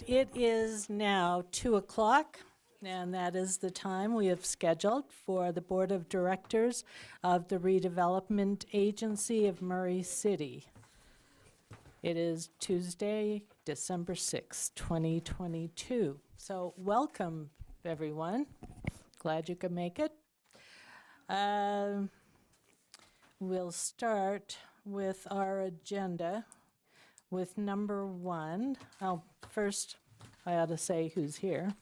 It is now 2:00, and that is the time we have scheduled for the Board of Directors of the Redevelopment Agency of Murray City. It is Tuesday, December 6th, 2022. So welcome, everyone. Glad you could make it. We'll start with our agenda with number 1. Oh, first, I ought to say who's here.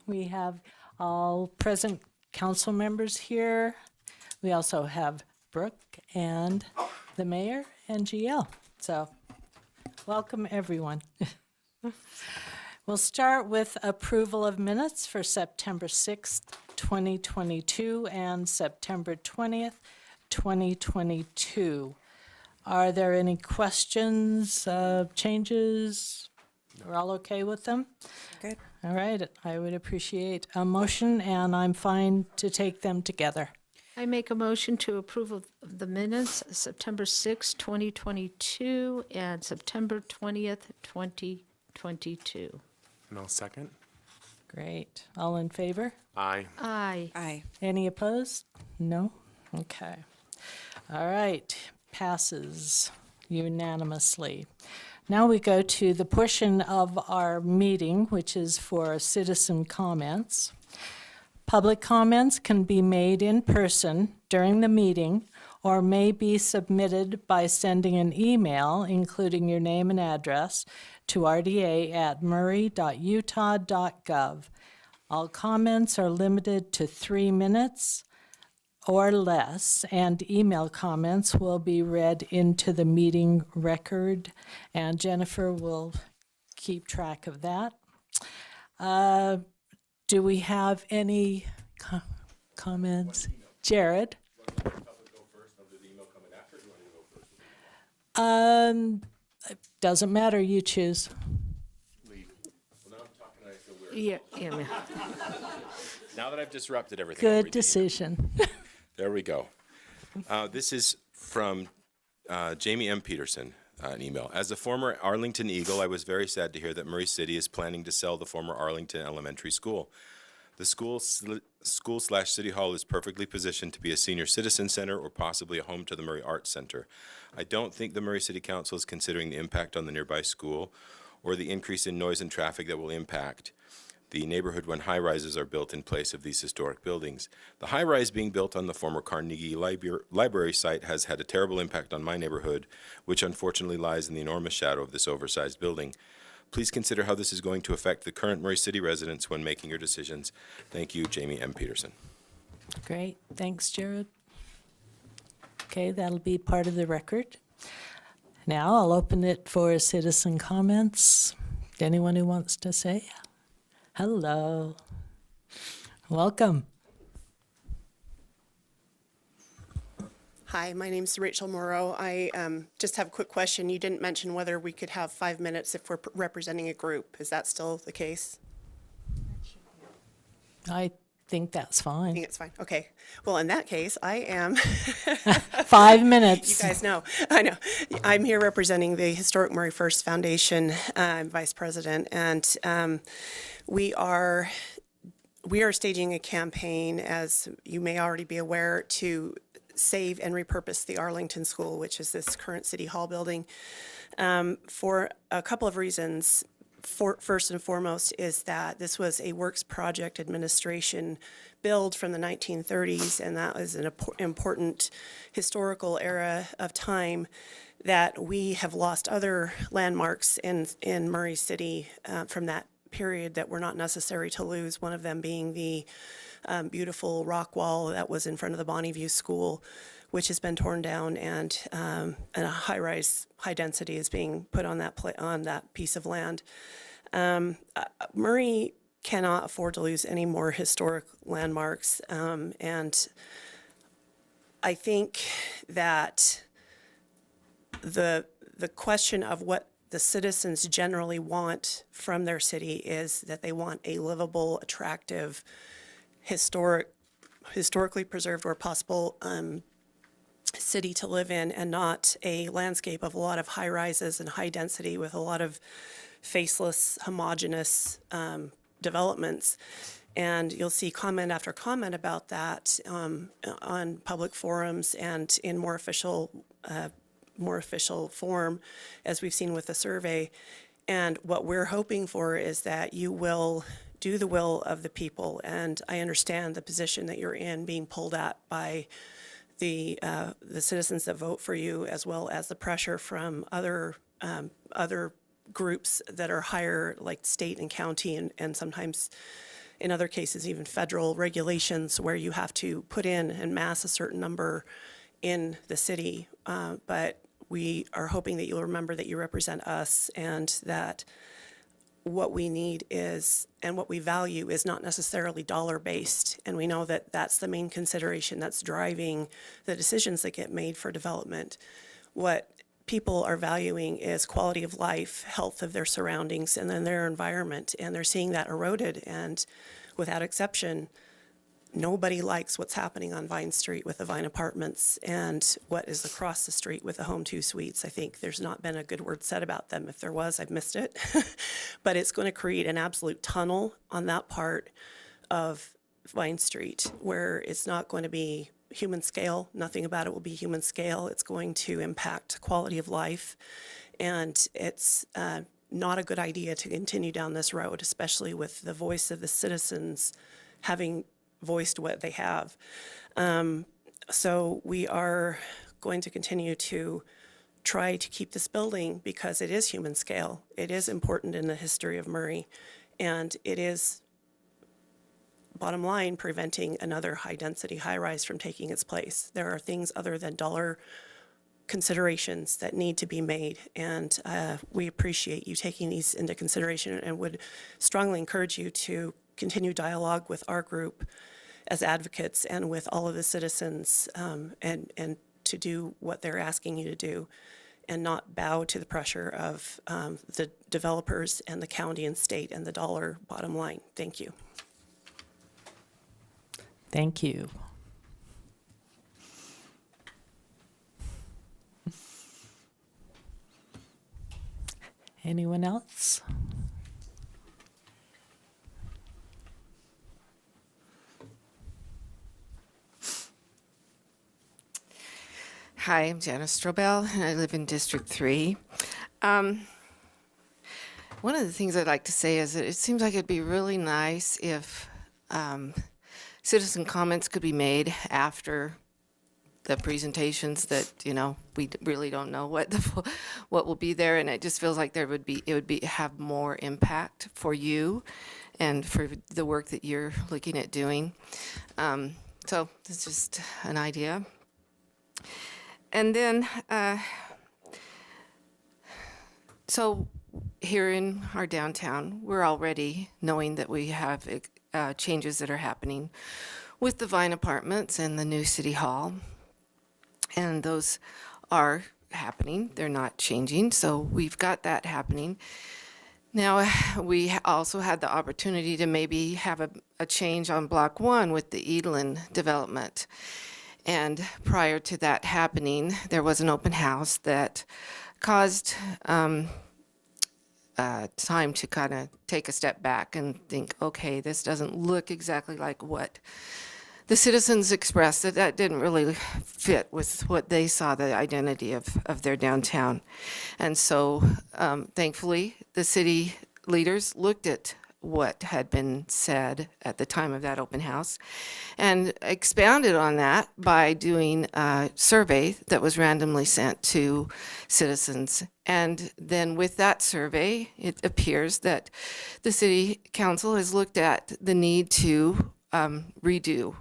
We have all present council members here. We also have Brooke and the mayor and GL. So, welcome everyone. We'll start with approval of minutes for September 6th, 2022 and September 20th, 2022. Are there any questions, changes? We're all okay with them? Good. All right, I would appreciate a motion, and I'm fine to take them together. I make a motion to approve of the minutes, September 6, 2022, and September 20th, 2022. And I'll second. Great. All in favor? Aye. Aye. Aye. Any opposed? No? Okay. All right, passes unanimously. Now we go to the portion of our meeting, which is for citizen comments. Public comments can be made in person during the meeting or may be submitted by sending an email, including your name and address, to rda@murray.utah.gov. All comments are limited to 3 minutes or less, and email comments will be read into the meeting record, and Jennifer will keep track of that. Do we have any comments? Jared? Doesn't matter, you choose. Yeah. Now that I've disrupted everything. I'll Good read the email. decision. There we go. This is from Jamie M. Peterson, an email. As a former Arlington Eagle, I was very sad to hear that Murray City is planning to sell the former Arlington Elementary School. The school/city hall is perfectly positioned to be a senior citizen center or possibly a home to the Murray Arts Center. I don't think the Murray City Council is considering the impact on the nearby school or the increase in noise and traffic that will impact the neighborhood when high-rises are built in place of these historic buildings. The high-rise being built on the former Carnegie Library site has had a terrible impact on my neighborhood, which unfortunately lies in the enormous shadow of this oversized building. Please consider how this is going to affect the current Murray City residents when making your decisions. Thank you, Jamie M. Peterson. Great, thanks, Jared. Okay, that'll be part of the record. Now I'll open it for citizen comments. Anyone who wants to say? Hello. Welcome. Hi, my name's Rachel Moreau. I just have a quick question. You didn't mention whether we could have 5 minutes if we're representing a group. Is that still the case? I think that's I fine. think it's fine. Okay. Well, in that case, I am, 5 minutes. you guys know, I know. I'm here representing the Historic Murray First Foundation. I'm vice president, and we are staging a campaign, as you may already be aware, to save and repurpose the Arlington School, which is this current City Hall building, for a couple of reasons. First and foremost is that this was a Works Project Administration build from the 1930s, and that was an important historical era of time that we have lost other landmarks in Murray City from that period that were not necessary to lose, one of them being the beautiful rock wall that was in front of the Bonneview School, which has been torn down, and a high-rise, high-density is being put on that piece of land. Murray cannot afford to lose any more historic landmarks, and I think that the question of what the citizens generally want from their city is that they want a livable, attractive, historically preserved or possible city to live in, and not a landscape of a lot of high rises and high density with a lot of faceless, homogeneous developments. And you'll see comment after comment about that on public forums and in more official form, as we've seen with the survey. And what we're hoping for is that you will do the will of the people. And I understand the position that you're in, being pulled at by the citizens that vote for you, as well as the pressure from other groups that are higher, like state and county, and sometimes in other cases even federal regulations where you have to put in and mass a certain number in the city. But we are hoping that you'll remember that you represent us, and that what we need is, and what we value is not necessarily dollar-based. And we know that that's the main consideration that's driving the decisions that get made for development. What people are valuing is quality of life, health of their surroundings, and then their environment. And they're seeing that eroded. And without exception, nobody likes what's happening on Vine Street with the Vine Apartments and what is across the street with the Home 2 Suites. I think there's not been a good word said about them. If there was, I've missed it. But it's going to create an absolute tunnel on that part of Vine Street where it's not going to be human scale. Nothing about it will be human scale. It's going to impact quality of life. And it's not a good idea to continue down this road, especially with the voice of the citizens having voiced what they have. So we are going to continue to try to keep this building because it is human scale. It is important in the history of Murray, and it is, bottom line, preventing another high-density high-rise from taking its place. There are things other than dollar considerations that need to be made, and we appreciate you taking these into consideration and would strongly encourage you to continue dialogue with our group as advocates and with all of the citizens, and to do what they're asking you to do and not bow to the pressure of the developers and the county and state and the dollar bottom line. Thank you. Thank you. Anyone else? Hi, I'm Janice Strobel, and I live in District 3. One of the things I'd like to say is that it seems like it'd be really nice if citizen comments could be made after the presentations that, we really don't know what will be there, and it just feels like it would have more impact for you and for the work that you're looking at doing. So it's just an idea. And then, so here in our downtown, we're already knowing that we have changes that are happening with the Vine Apartments and the new City Hall. And those are happening. They're not changing. So we've got that happening. Now, we also had the opportunity to maybe have a change on Block 1 with the Edelin development. And prior to that happening, there was an open house that caused time to kind of take a step back and think, okay, this doesn't look exactly like what the citizens expressed, that didn't really fit with what they saw the identity of their downtown. And so thankfully, the city leaders looked at what had been said at the time of that open house and expounded on that by doing a survey that was randomly sent to citizens. And then with that survey, it appears that the city council has looked at the need to redo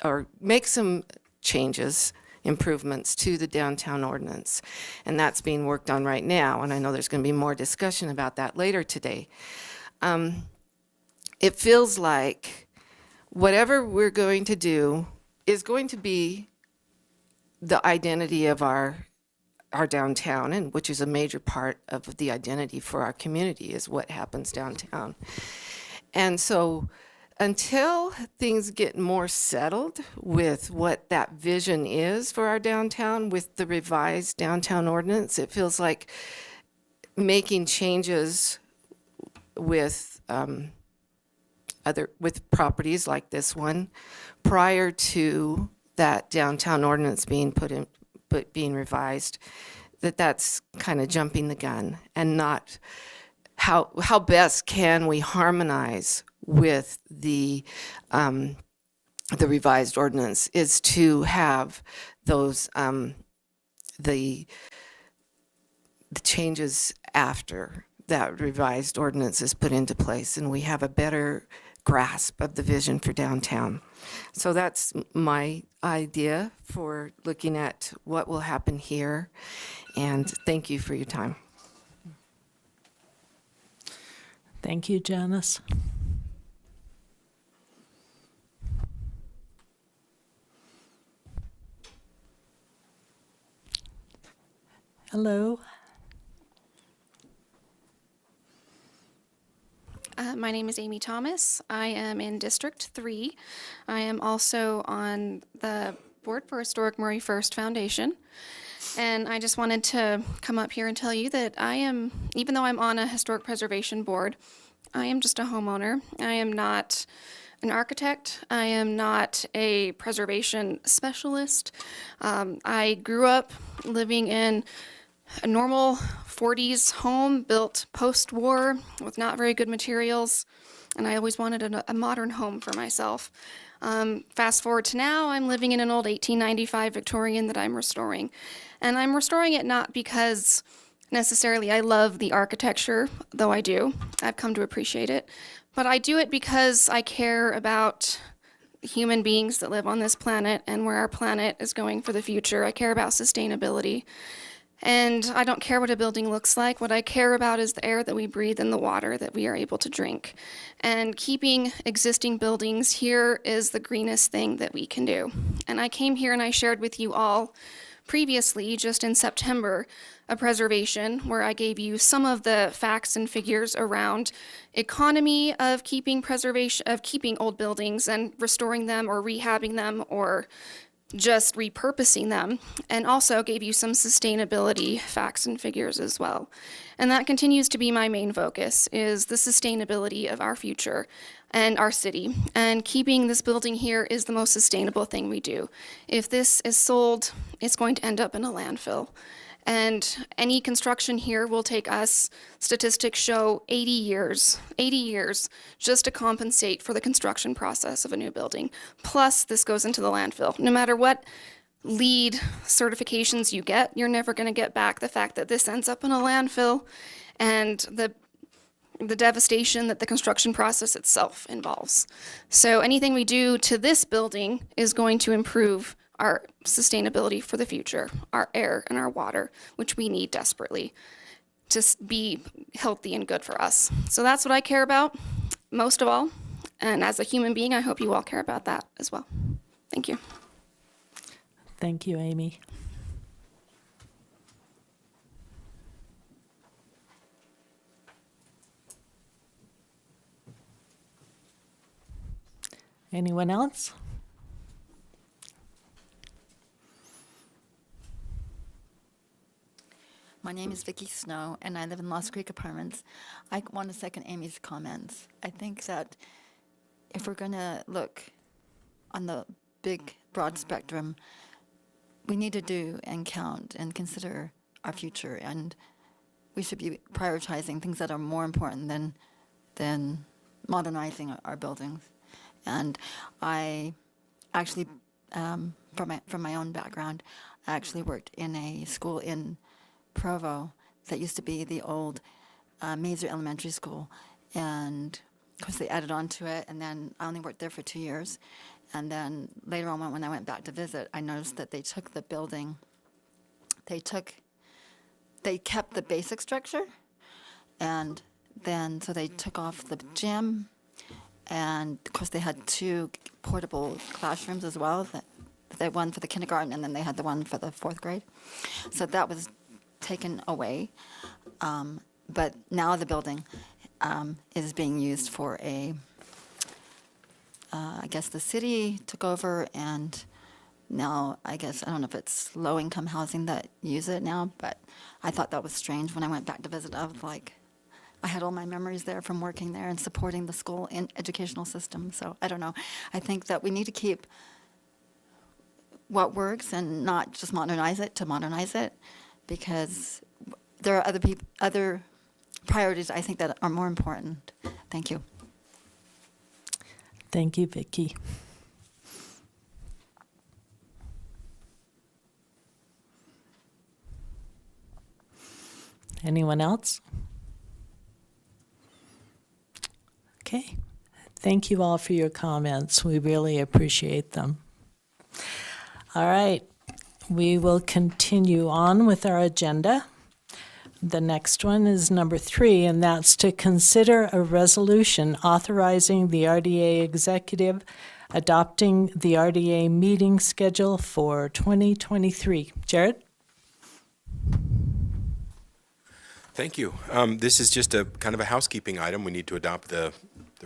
or make some changes, improvements to the downtown ordinance. And that's being worked on right now. And I know there's going to be more discussion about that later today. It feels like whatever we're going to do is going to be the identity of our downtown, and which is a major part of the identity for our community is what happens downtown. And so until things get more settled with what that vision is for our downtown with the revised downtown ordinance, it feels like making changes with with properties like this one prior to that downtown ordinance being being revised, that's kind of jumping the gun, and not how best can we harmonize with the revised ordinance is to have those the changes after that revised ordinance is put into place, and we have a better grasp of the vision for downtown. So that's my idea for looking at what will happen here, and thank you for your time. Thank you, Janice. Hello. My name is Amy Thomas. I am in District 3. I am also on the board for Historic Murray First Foundation. And I just wanted to come up here and tell you that even though I'm on a historic preservation board, I am just a homeowner. I am not an architect. I am not a preservation specialist. I grew up living in a normal 40s home built post-war with not very good materials, and I always wanted a modern home for myself. Fast forward to now, I'm living in an old 1895 Victorian that I'm restoring. And I'm restoring it not because necessarily I love the architecture, though I do. I've come to appreciate it. But I do it because I care about human beings that live on this planet and where our planet is going for the future. I care about sustainability. And I don't care what a building looks like. What I care about is the air that we breathe and the water that we are able to drink. And keeping existing buildings here is the greenest thing that we can do. And I came here and I shared with you all previously, just in September, a preservation where I gave you some of the facts and figures around economy of keeping old buildings and restoring them or rehabbing them or just repurposing them, and also gave you some sustainability facts and figures as well. And that continues to be my main focus, is the sustainability of our future and our city. And keeping this building here is the most sustainable thing we do. If this is sold, it's going to end up in a landfill. And any construction here will take us, statistics show, 80 years just to compensate for the construction process of a new building. Plus, this goes into the landfill. No matter what LEED certifications you get, you're never going to get back the fact that this ends up in a landfill and the devastation that the construction process itself involves. So anything we do to this building is going to improve our sustainability for the future, our air and our water, which we need desperately to be healthy and good for us. So that's what I care about most of all. And as a human being, I hope you all care about that as well. Thank you. Thank you, Amy. Anyone else? My name is Vicki Snow, and I live in Lost Creek Apartments. I want to second Amy's comments. I think that if we're going to look on the big, broad spectrum, we need to do and count and consider our future, and we should be prioritizing things that are more important than modernizing our buildings. And I actually, from my own background, I actually worked in a school in Provo that used to be the old Mazer Elementary School, and of course they added on to it, and then I only worked there for 2 years, and then later on when I went back to visit, I noticed that they took the building, they kept the basic structure, and then so they took off the gym, and of course they had 2 portable classrooms as well, that one for the kindergarten, and then they had the one for the 4th grade, so that was taken away, but now the building is being used for I guess the city took over, and now I don't know if it's low-income housing that use it now, but I thought that was strange when I went back to visit. I was like, I had all my memories there from working there and supporting the school and educational system. So I don't know. I think that we need to keep what works and not just modernize it to modernize it, because there are other priorities I think that are more important. Thank you. Thank you, Vicki. Anyone else? Okay. Thank you all for your comments. We really appreciate them. All right. We will continue on with our agenda. The next one is number 3, and that's to consider a resolution authorizing the RDA executive adopting the RDA meeting schedule for 2023. Jared? Thank you. This is just a kind of a housekeeping item. We need to adopt the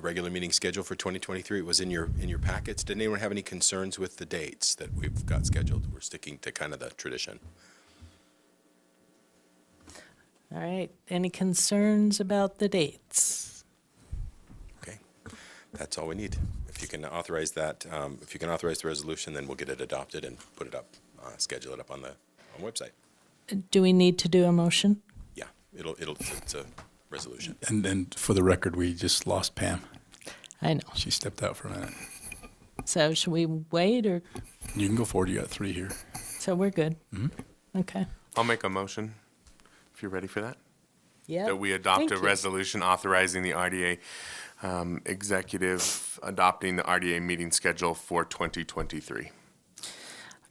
regular meeting schedule for 2023. It was in your packets. Did anyone have any concerns with the dates that we've got scheduled? We're sticking to kind of the tradition. All right. Any concerns about the dates? Okay, that's all we need. If you can authorize that, if you can authorize the resolution, then we'll get it adopted and put it up, schedule it up on the website. Do we need to do a motion? Yeah, it's a resolution. And then for the record, we just lost Pam. I know. She stepped out for a minute. So should we wait, or, You can go forward. You got 3 here. so we're good? Okay. I'll make a motion, if you're ready for that. Yeah. That we adopt Thank a you. resolution authorizing the RDA executive adopting the RDA meeting schedule for 2023.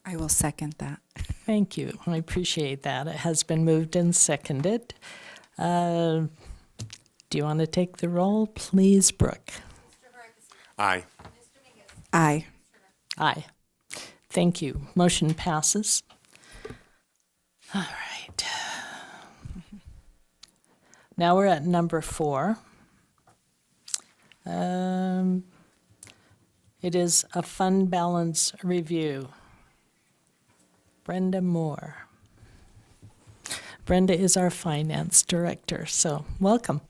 I will second that. Thank you. I appreciate that. It has been moved and seconded. Do you want to take the roll, please, Brooke? Aye. Aye. Aye. Thank you. Motion passes. All right. Now we're at number 4. It is a fund balance review. Brenda Moore. Brenda is our finance director, so welcome.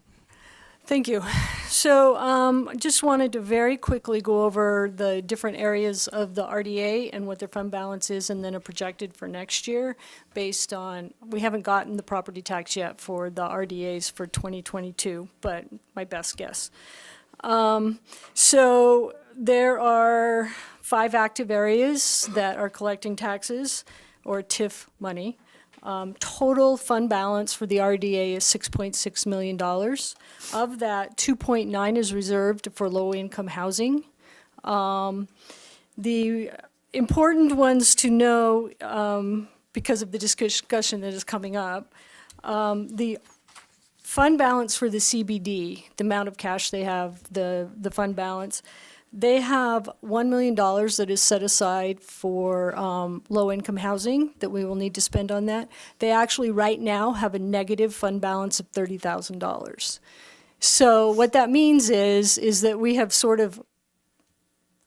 Thank you. So just wanted to very quickly go over the different areas of the RDA and what their fund balance is, and then a projected for next year based on, we haven't gotten the property tax yet for the RDAs for 2022, but my best guess. So there are 5 active areas that are collecting taxes or TIF money. Total fund balance for the RDA is $6.6 million. Of that, 2.9 is reserved for low-income housing. The important ones to know, because of the discussion that is coming up, the fund balance for the CBD, the amount of cash they have, the fund balance, they have $1 million that is set aside for low-income housing that we will need to spend on that. They actually right now have a negative fund balance of $30,000. So what that means is that we have sort of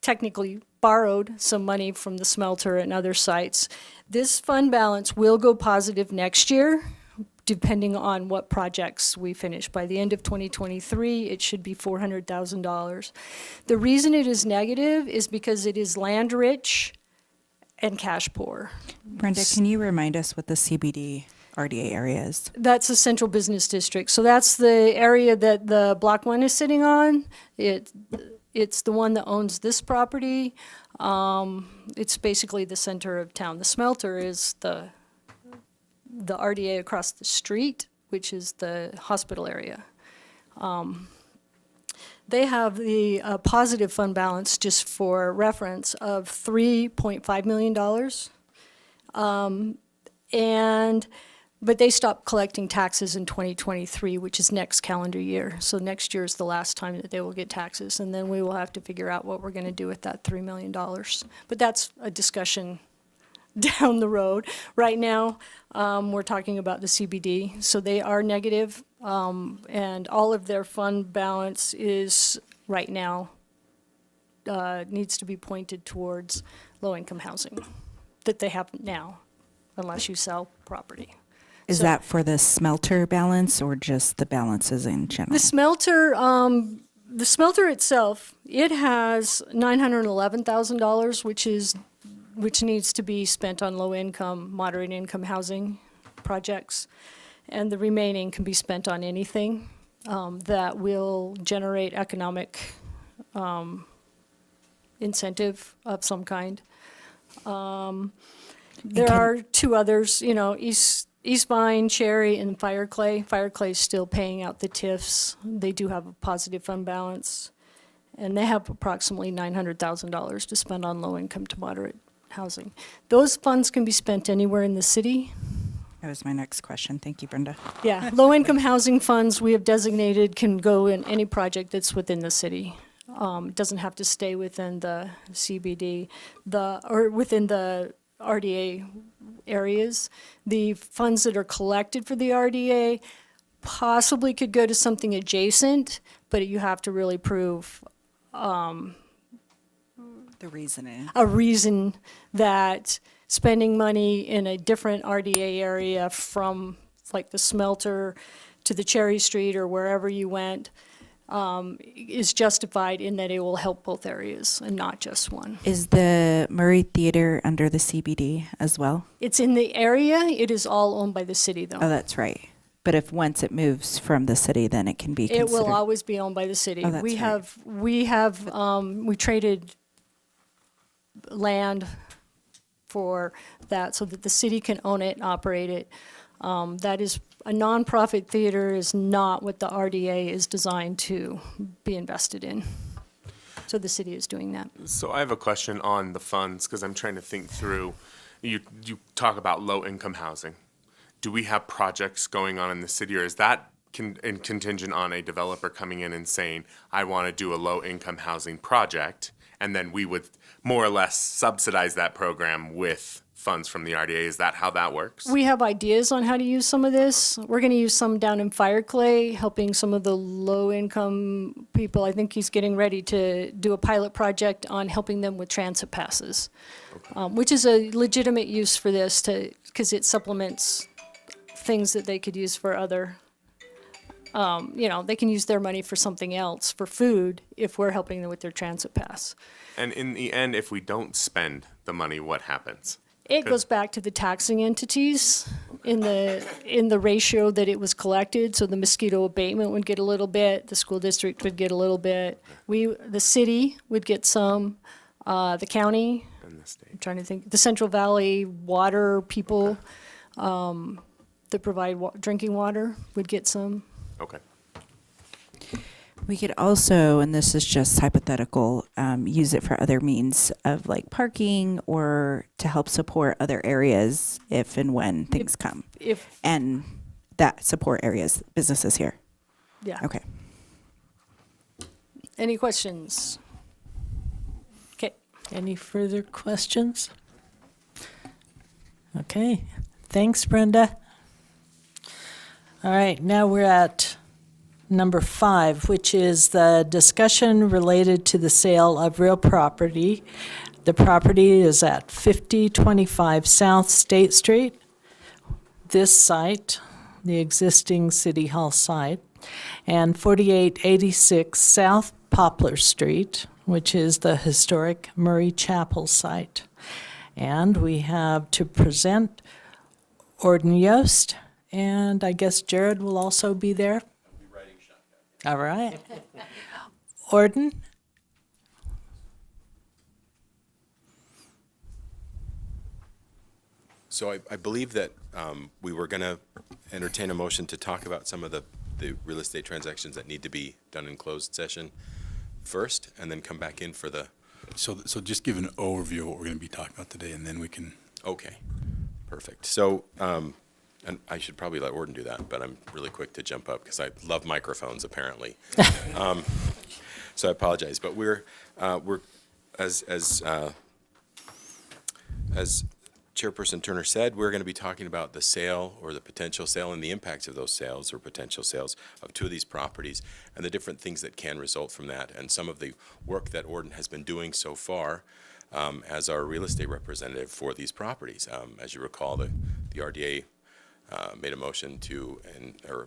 technically borrowed some money from the smelter and other sites. This fund balance will go positive next year, depending on what projects we finish. By the end of 2023, it should be $400,000. The reason it is negative is because it is land rich and cash poor. Brenda, can you remind us what the CBD RDA area is? That's the central business district. So that's the area that the Block 1 is sitting on. It's the one that owns this property. It's basically the center of town. The smelter is the RDA across the street, which is the hospital area. They have the positive fund balance, just for reference, of $3.5 million. But they stopped collecting taxes in 2023, which is next calendar year. So next year is the last time that they will get taxes, and then we will have to figure out what we're going to do with that $3 million. But that's a discussion down the road. Right now, we're talking about the CBD, so they are negative, and all of their fund balance is right now needs to be pointed towards low-income housing that they have now, unless you sell property. Is that for the smelter balance or just the balances in general? The smelter itself, it has $911,000, which needs to be spent on low-income, moderate-income housing projects, and the remaining can be spent on anything that will generate economic incentive of some kind. There are two others, East Vine, Cherry, and Fireclay. Fireclay is still paying out the TIFs. They do have a positive fund balance, and they have approximately $900,000 to spend on low-income to moderate housing. Those funds can be spent anywhere in the city. That was my next question. Thank you, Brenda. Yeah, low-income housing funds we have designated can go in any project that's within the city. Doesn't have to stay within the CBD, or within the RDA areas. The funds that are collected for the RDA possibly could go to something adjacent, but you have to really prove The reasoning. a reason that spending money in a different RDA area from like the smelter to the Cherry Street or wherever you went is justified in that it will help both areas and not just one. Is the Murray Theater under the CBD as well? It's in the area. It is all owned by the city, though. Oh, that's right. But if once it moves from the city, then it can be It considered. will always be owned by the city. Oh, that's right. We traded land for that so that the city can own it and operate it. That is, a nonprofit theater is not what the RDA is designed to be invested in. So the city is doing that. So I have a question on the funds, because I'm trying to think through, you talk about low-income housing. Do we have projects going on in the city, or is that contingent on a developer coming in and saying, I want to do a low-income housing project, and then we would more or less subsidize that program with funds from the RDA? Is that how that works? We have ideas on how to use some of this. We're going to use some down in Fireclay, helping some of the low-income people. I think he's getting ready to do a pilot project on helping them with transit passes, which is a legitimate use for this because it supplements things that they could use for other, they can use their money for something else, for food, if we're helping them with their transit pass. And in the end, if we don't spend the money, what happens? It goes back to the taxing entities in the ratio that it was collected. So the mosquito abatement would get a little bit, the school district would get a little bit, the city would get some, the county. And the state. I'm trying to think, the Central Valley water people that provide drinking water would get some. Okay. We could also, and this is just hypothetical, use it for other means of like parking or to help support other areas if and when things come. And that support areas, businesses here. Yeah. Okay. Any questions? Okay. Any further questions? Okay, thanks, Brenda. All right, now we're at number 5, which is the discussion related to the sale of real property. The property is at 5025 South State Street. This site, the existing City Hall site, and 4886 South Poplar Street, which is the historic Murray Chapel site. And we have to present Orden Yost, and I guess Jared will also be there. All right. Orden? So I believe that we were going to entertain a motion to talk about some of the real estate transactions that need to be done in closed session first, and then come back in for the... So just give an overview of what we're going to be talking about today, and then we can... Okay, perfect. So, and I should probably let Orden do that, but I'm really quick to jump up because I love microphones, apparently. So I apologize, but we're as Chairperson Turner said, we're going to be talking about the sale or the potential sale and the impacts of those sales or potential sales of 2 of these properties and the different things that can result from that, and some of the work that Orden has been doing so far as our real estate representative for these properties. As you recall, the RDA made a motion to, or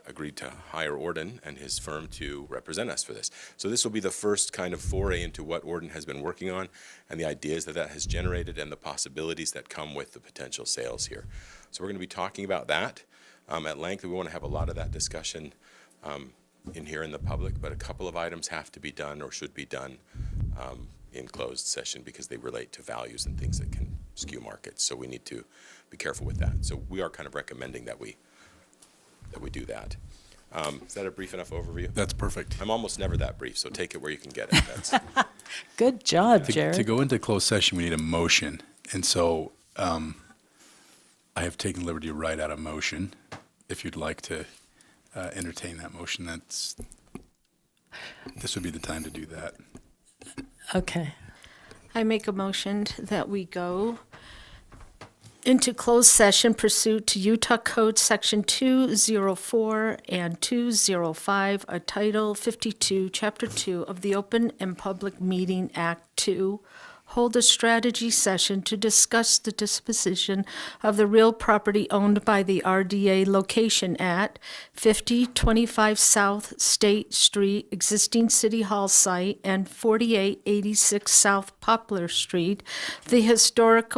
agreed to hire Orden and his firm to represent us for this. So this will be the first kind of foray into what Orden has been working on and the ideas that has generated and the possibilities that come with the potential sales here. So we're going to be talking about that at length. We want to have a lot of that discussion in here in the public, but a couple of items have to be done or should be done in closed session because they relate to values and things that can skew markets. So we need to be careful with that. So we are kind of recommending that we do that. Is that a brief enough overview? That's perfect. I'm almost never that brief, so take it where you can get it. That's, Good job, To Jared. go into closed session, we need a motion. And so I have taken liberty to write out a motion. If you'd like to entertain that motion, this would be the time to do that. Okay. I make a motion that we go into closed session pursuant to Utah Code Section 204 and 205, a Title 52, Chapter 2 of the Open and Public Meeting Act to hold a strategy session to discuss the disposition of the real property owned by the RDA location at 5025 South State Street, existing City Hall site, and 4886 South Poplar Street, the historic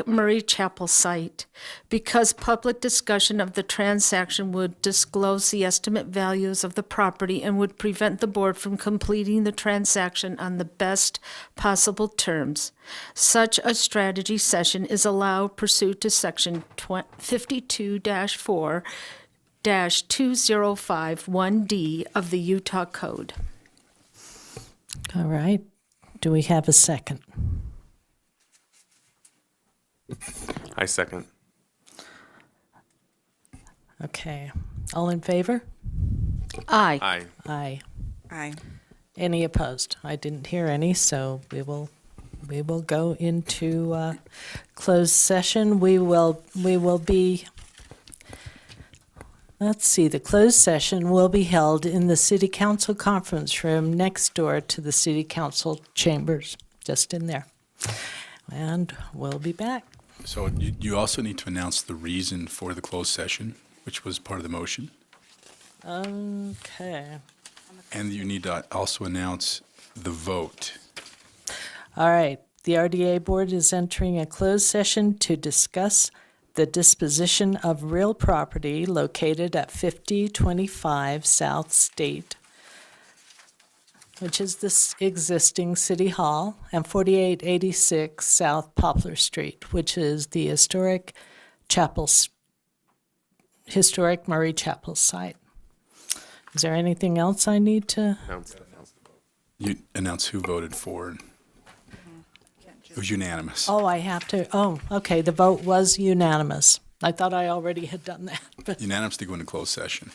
Murray Chapel site, because public discussion of the transaction would disclose the estimate values of the property and would prevent the board from completing the transaction on the best possible terms. Such a strategy session is allowed pursuant to Section 52-4-2051D of the Utah Code. All right. Do we have a second? I second. Okay. All in favor? Aye. Aye. Aye. Aye. Any opposed? I didn't hear any, so we will go into closed session. We will be, let's see, the closed session will be held in the City Council conference room next door to the City Council chambers, just in there. And we'll be back. So you also need to announce the reason for the closed session, which was part of the motion. Okay. And you need to also announce the vote. All right. The RDA Board is entering a closed session to discuss the disposition of real property located at 5025 South State, which is this existing City Hall, and 4886 South Poplar Street, which is the historic Murray Chapel site. Is there anything else I need to? You announce who voted for. It was unanimous. Oh, I have to. Oh, okay. The vote was unanimous. I thought I already had done that. But Unanimous to go into closed session.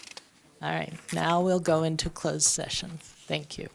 all right. Now we'll go into closed session. Thank you.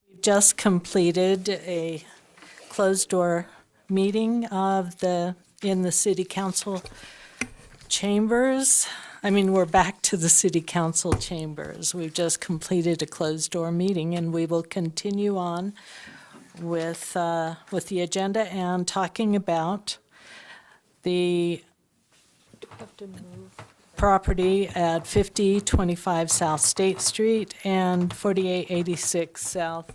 We've just completed a closed-door meeting in the city council chambers. I mean, we're back to the city council chambers. We've just completed a closed-door meeting, and we will continue on with the agenda and talking about the property at 5025 South State Street and 4886 South.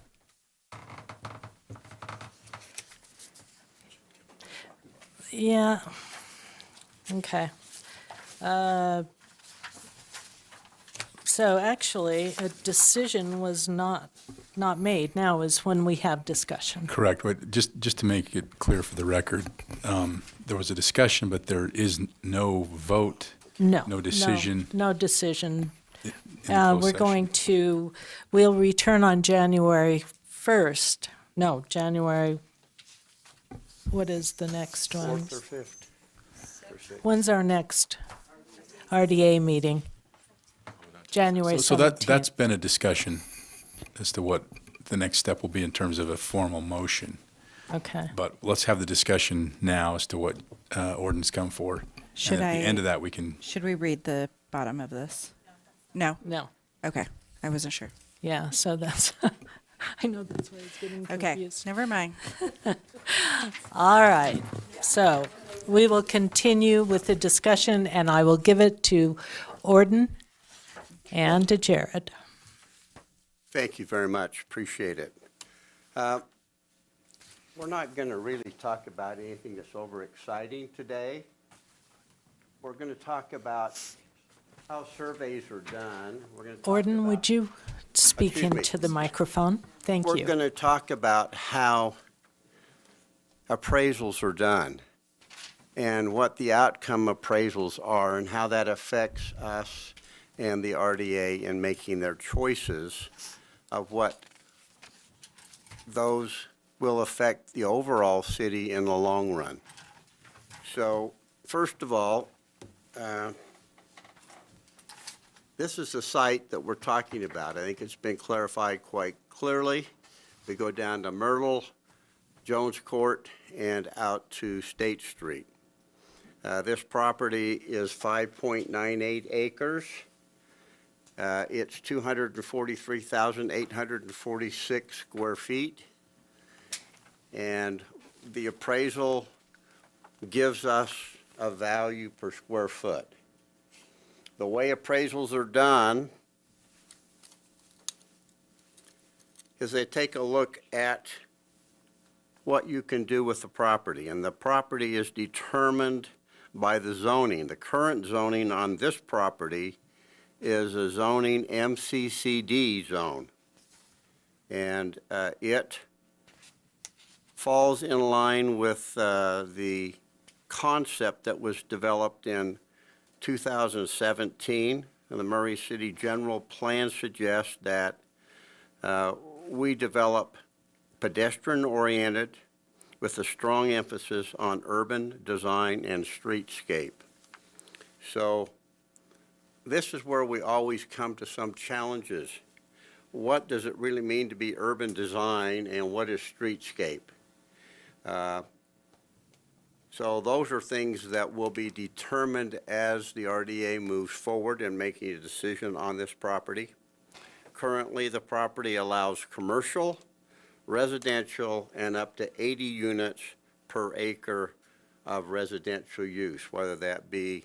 Yeah, okay. So actually, a decision was not made. Now is when we have discussion. Correct. But just to make it clear for the record, there was a discussion, but there is no vote, No. no decision. No decision. in the closed We're session. going to, we'll return on January 1st. No, January, what is the next one? 4th or 5th? When's our next RDA meeting? January 17th. So that's been a discussion as to what the next step will be in terms of a formal motion. Okay. But let's have the discussion now as to what ordinance come for. Should And at I- the end of that, we can, Should we read the bottom of this? No? No. Okay, I wasn't sure. Yeah, so that's, I know that's why it's getting Okay, confused. never mind. All right, so we will continue with the discussion, and I will give it to Orden and to Jared. Thank you very much, appreciate it. We're not going to really talk about anything that's overexciting today. We're going to talk about how surveys are done. We're going to talk Orden, about- would you speak Excuse me. into the microphone? Thank We're you. going to talk about how appraisals are done and what the outcome appraisals are and how that affects us and the RDA in making their choices of what those will affect the overall city in the long run. So, first of all, this is the site that we're talking about. I think it's been clarified quite clearly. We go down to Myrtle, Jones Court, and out to State Street. This property is 5.98 acres. It's 243,846 square feet. And the appraisal gives us a value per square foot. The way appraisals are done is they take a look at what you can do with the property, and the property is determined by the zoning. The current zoning on this property is a zoning MCCD zone, and it falls in line with the concept that was developed in 2017, and the Murray City General Plan suggests that we develop pedestrian-oriented with a strong emphasis on urban design and streetscape. So this is where we always come to some challenges. What does it really mean to be urban design, and what is streetscape? So those are things that will be determined as the RDA moves forward in making a decision on this property. Currently, the property allows commercial, residential, and up to 80 units per acre of residential use, whether that be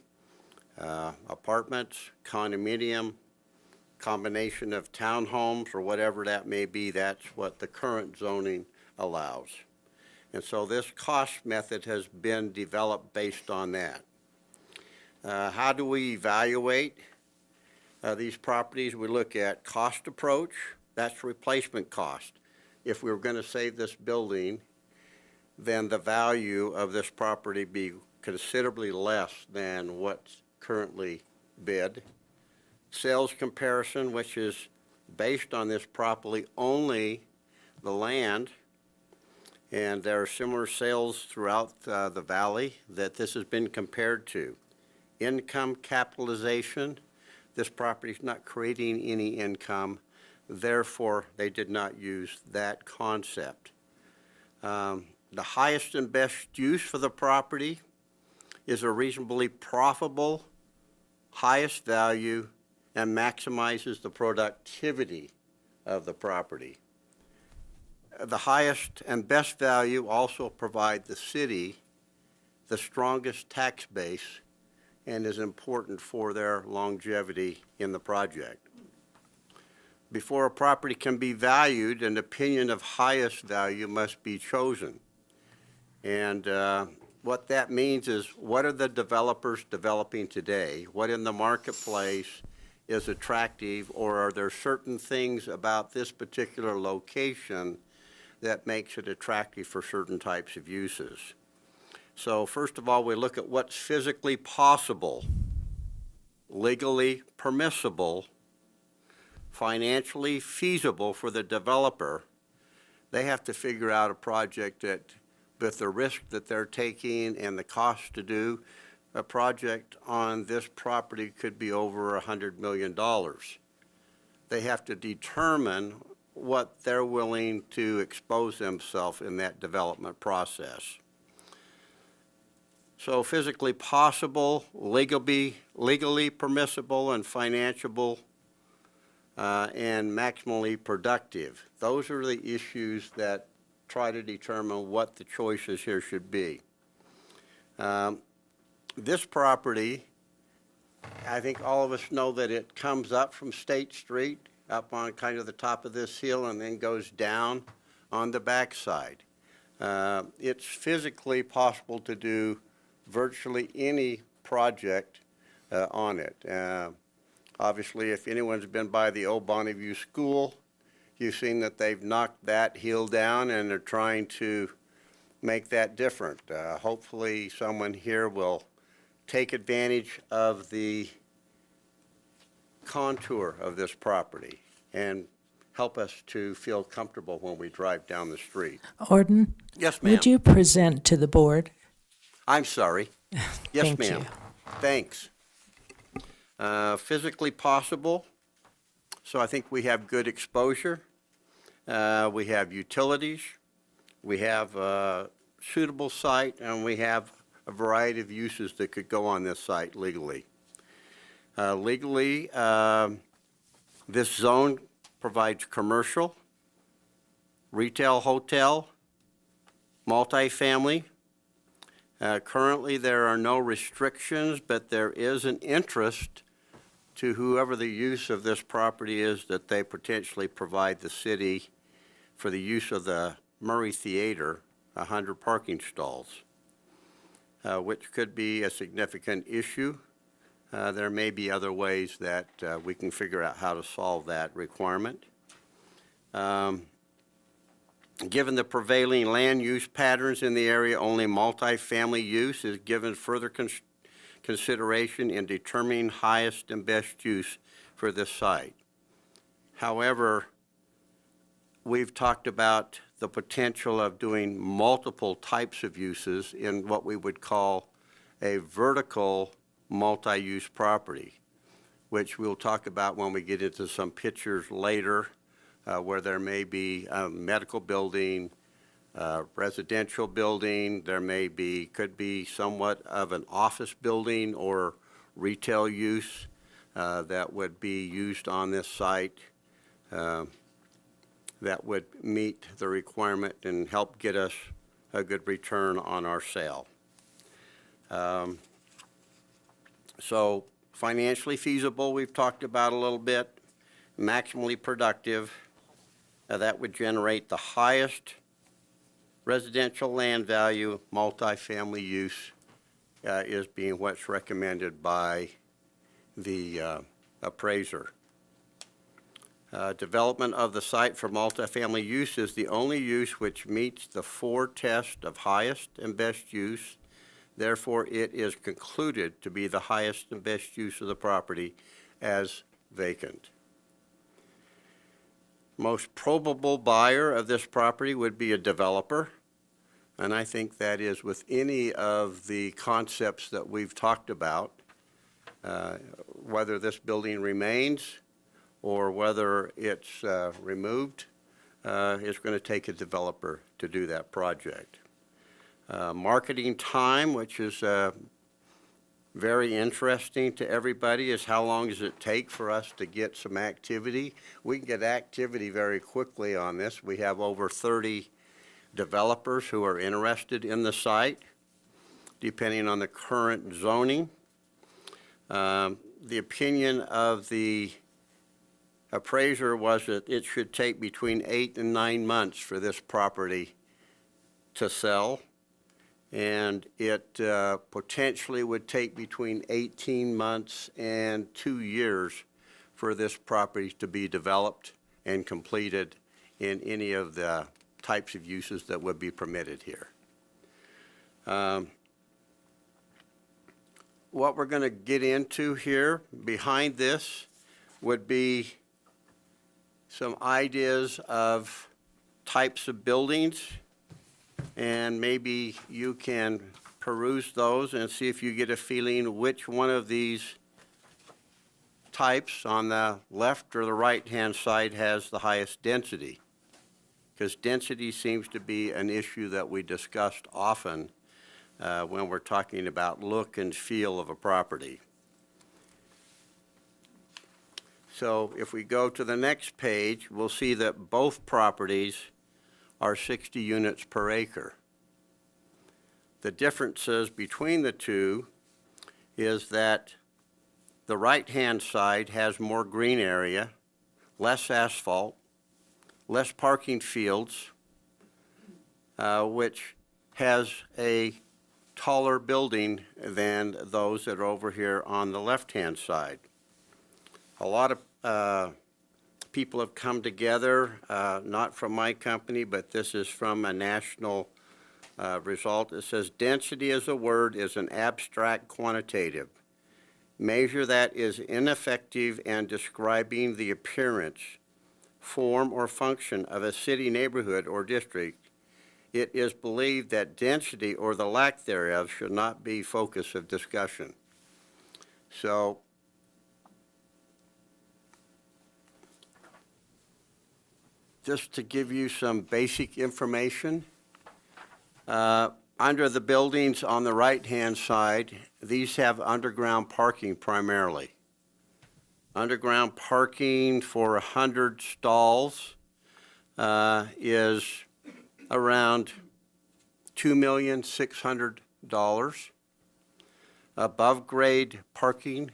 apartments, condominium, combination of townhomes, or whatever that may be. That's what the current zoning allows. And so this cost method has been developed based on that. How do we evaluate these properties? We look at cost approach. That's replacement cost. If we were going to save this building, then the value of this property be considerably less than what's currently bid. Sales comparison, which is based on this property only the land, and there are similar sales throughout the valley that this has been compared to. Income capitalization, this property is not creating any income. Therefore, they did not use that concept. The highest and best use for the property is a reasonably profitable, highest value, and maximizes the productivity of the property. The highest and best value also provide the city the strongest tax base and is important for their longevity in the project. Before a property can be valued, an opinion of highest value must be chosen. And what that means is, what are the developers developing today? What in the marketplace is attractive, or are there certain things about this particular location that makes it attractive for certain types of uses? So first of all, we look at what's physically possible, legally permissible, financially feasible for the developer. They have to figure out a project that, with the risk that they're taking and the cost to do, a project on this property could be over $100 million. They have to determine what they're willing to expose themselves in that development process. So physically possible, legally permissible, and financiable, and maximally productive. Those are the issues that try to determine what the choices here should be. This property, I think all of us know that it comes up from State Street, up on kind of the top of this hill, and then goes down on the backside. It's physically possible to do virtually any project on it. Obviously, if anyone's been by the old Bonneview School, you've seen that they've knocked that hill down and they're trying to make that different. Hopefully, someone here will take advantage of the contour of this property and help us to feel comfortable when we drive down the street. Orden? Yes, ma'am. Would you present to the board? I'm sorry. Yes, Thank ma'am. you. Thanks. Physically possible. So I think we have good exposure. We have utilities. We have a suitable site, and we have a variety of uses that could go on this site legally. This zone provides commercial, retail, hotel, multifamily. Currently, there are no restrictions, but there is an interest to whoever the use of this property is that they potentially provide the city for the use of the Murray Theater, 100 parking stalls, which could be a significant issue. There may be other ways that we can figure out how to solve that requirement. Given the prevailing land use patterns in the area, only multifamily use is given further consideration in determining highest and best use for this site. However, we've talked about the potential of doing multiple types of uses in what we would call a vertical multi-use property, which we'll talk about when we get into some pictures later, where there may be a medical building, residential building, there could be somewhat of an office building or retail use that would be used on this site that would meet the requirement and help get us a good return on our sale. So financially feasible, we've talked about a little bit. Maximally productive, that would generate the highest residential land value. Multifamily use is being what's recommended by the appraiser. Development of the site for multifamily use is the only use which meets the 4 tests of highest and best use. Therefore, it is concluded to be the highest and best use of the property as vacant. Most probable buyer of this property would be a developer, and I think that is with any of the concepts that we've talked about, whether this building remains or whether it's removed, is going to take a developer to do that project. Marketing time, which is very interesting to everybody, is how long does it take for us to get some activity? We can get activity very quickly on this. We have over 30 developers who are interested in the site, depending on the current zoning. The opinion of the appraiser was that it should take between 8 and 9 months for this property to sell, and it potentially would take between 18 months and 2 years for this property to be developed and completed in any of the types of uses that would be permitted here. What we're going to get into here behind this would be some ideas of types of buildings, and maybe you can peruse those and see if you get a feeling which one of these types on the left or the right-hand side has the highest density. Because density seems to be an issue that we discussed often when we're talking about look and feel of a property. So if we go to the next page, we'll see that both properties are 60 units per acre. The differences between the two is that the right-hand side has more green area, less asphalt, less parking fields, which has a taller building than those that are over here on the left-hand side. A lot of people have come together, not from my company, but this is from a national result. It says, density as a word is an abstract quantitative. Measure that is ineffective and describing the appearance, form, or function of a city, neighborhood, or district. It is believed that density or the lack thereof should not be focus of discussion. So just to give you some basic information, under the buildings on the right-hand side, these have underground parking primarily. Underground parking for 100 stalls is around $2,600,000. Above grade parking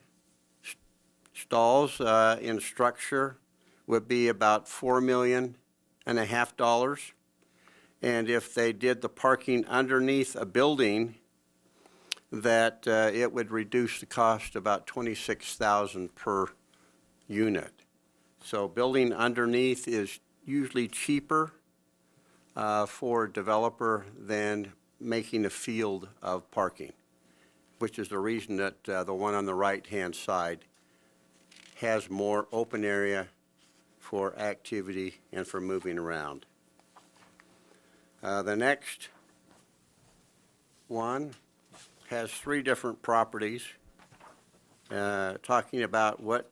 stalls in structure would be about $4.5 million. And if they did the parking underneath a building, that it would reduce the cost about $26,000 per unit. So building underneath is usually cheaper for a developer than making a field of parking, which is the reason that the one on the right-hand side has more open area for activity and for moving around. The next one has 3 different properties, talking about what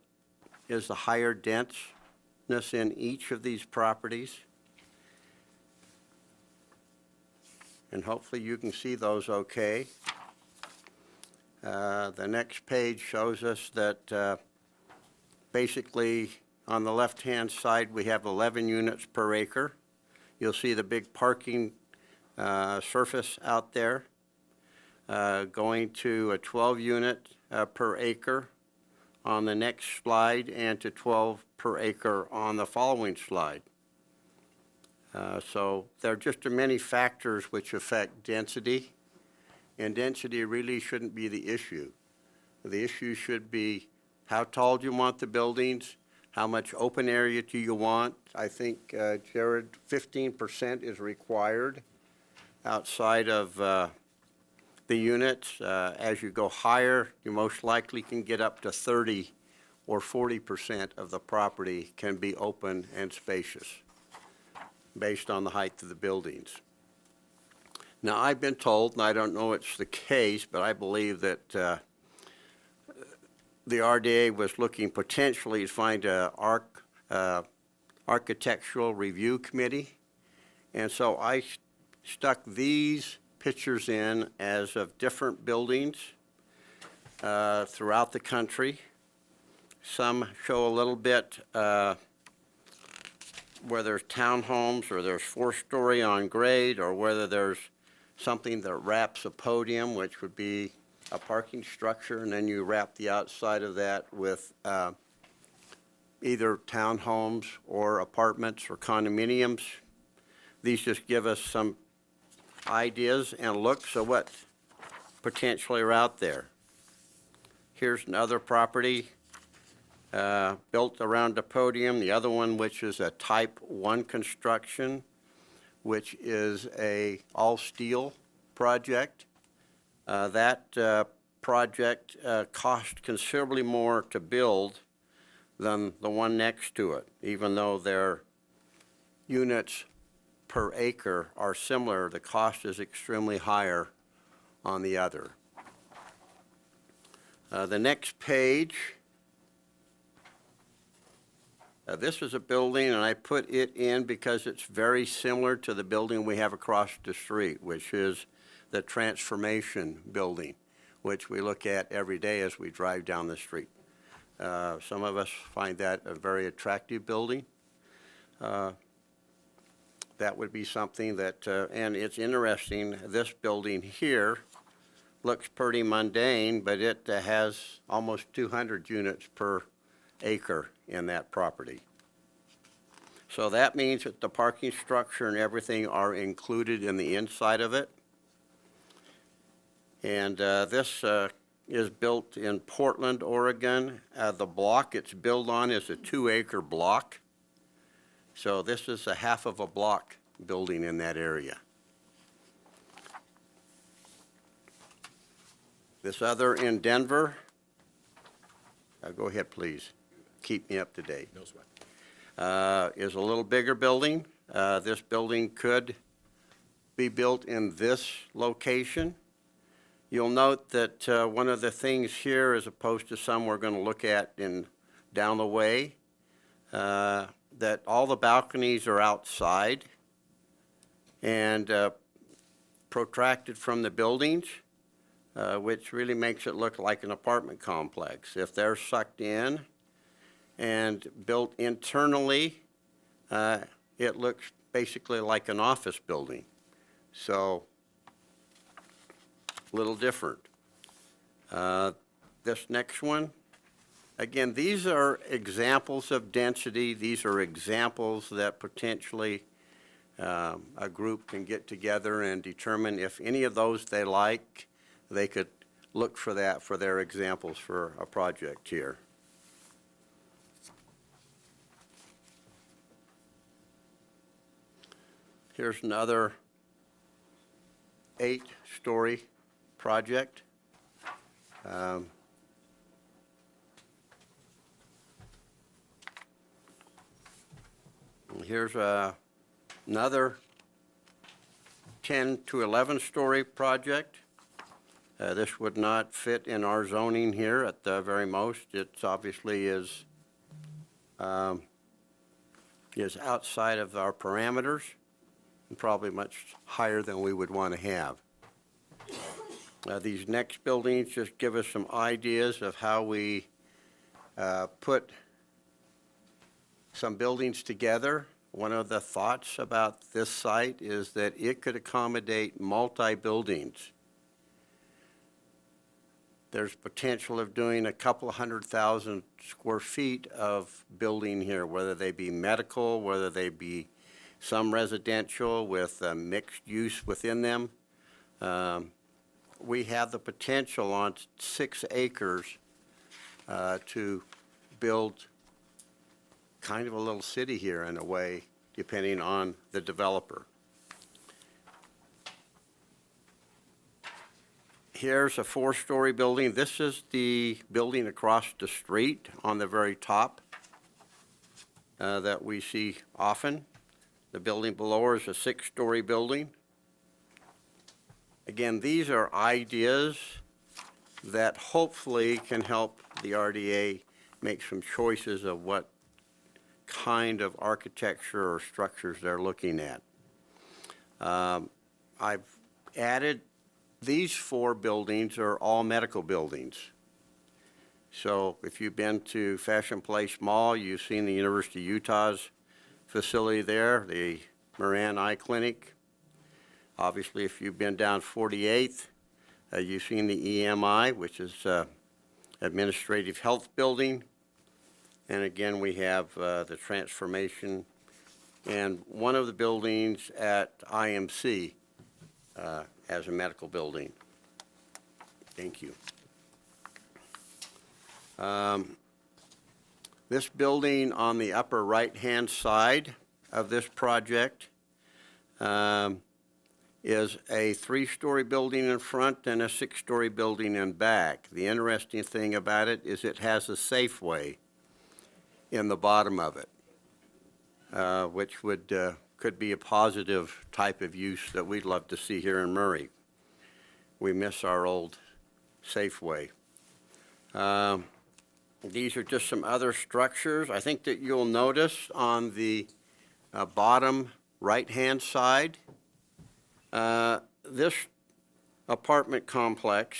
is the higher denseness in each of these properties. And hopefully you can see those okay. The next page shows us that basically on the left-hand side we have 11 units per acre. You'll see the big parking surface out there going to a 12 unit per acre on the next slide and to 12 per acre on the following slide. So there are just many factors which affect density, and density really shouldn't be the issue. The issue should be how tall do you want the buildings, how much open area do you want? I think, Jared, 15% is required outside of the units. As you go higher, you most likely can get up to 30 or 40% of the property can be open and spacious based on the height of the buildings. Now, I've been told, and I don't know it's the case, but I believe that the RDA was looking potentially to find a architectural review committee. And so I stuck these pictures in as of different buildings throughout the country. Some show a little bit where there's townhomes or there's 4-story on grade, or whether there's something that wraps a podium, which would be a parking structure, and then you wrap the outside of that with either townhomes or apartments or condominiums. These just give us some ideas and looks of what potentially are out there. Here's another property built around a podium. The other one, which is a type 1 construction, which is a all-steel project. That project cost considerably more to build than the one next to it, even though their units per acre are similar. The cost is extremely higher on the other. The next page, this is a building, and I put it in because it's very similar to the building we have across the street, which is the Transformation Building, which we look at every day as we drive down the street. Some of us find that a very attractive building. That would be something that, and it's interesting, this building here looks pretty mundane, but it has almost 200 units per acre in that property. So that means that the parking structure and everything are included in the inside of it. And this is built in Portland, Oregon. The block it's built on is a 2-acre block. So this is a half of a block building in that area. This other in Denver, go ahead, please. Keep me up to date. No sweat. Is a little bigger building. This building could be built in this location. You'll note that one of the things here, as opposed to some we're going to look at down the way, that all the balconies are outside and protracted from the buildings, which really makes it look like an apartment complex. If they're sucked in and built internally, it looks basically like an office building. So, a little different. This next one, again, these are examples of density. These are examples that potentially a group can get together and determine if any of those they like, they could look for that for their examples for a project here. Here's another 8-story project. Here's another 10 to 11-story project. This would not fit in our zoning here at the very most. It obviously is outside of our parameters and probably much higher than we would want to have. These next buildings just give us some ideas of how we put some buildings together. One of the thoughts about this site is that it could accommodate multi-buildings. There's potential of doing a couple 100,000 square feet of building here, whether they be medical, whether they be some residential with mixed use within them. We have the potential on 6 acres to build kind of a little city here in a way, depending on the developer. Here's a 4-story building. This is the building across the street on the very top that we see often. The building below is a 6-story building. Again, these are ideas that hopefully can help the RDA make some choices of what kind of architecture or structures they're looking at. I've added, these 4 buildings are all medical buildings. So if you've been to Fashion Place Mall, you've seen the University of Utah's facility there, the Moran Eye Clinic. Obviously, if you've been down 48th, you've seen the EMI, which is Administrative Health Building. And again, we have the Transformation and one of the buildings at IMC as a medical building. Thank you. This building on the upper right-hand side of this project is a 3-story building in front and a 6-story building in back. The interesting thing about it is it has a Safeway in the bottom of it, which could be a positive type of use that we'd love to see here in Murray. We miss our old Safeway. These are just some other structures. I think that you'll notice on the bottom right-hand side, this apartment complex,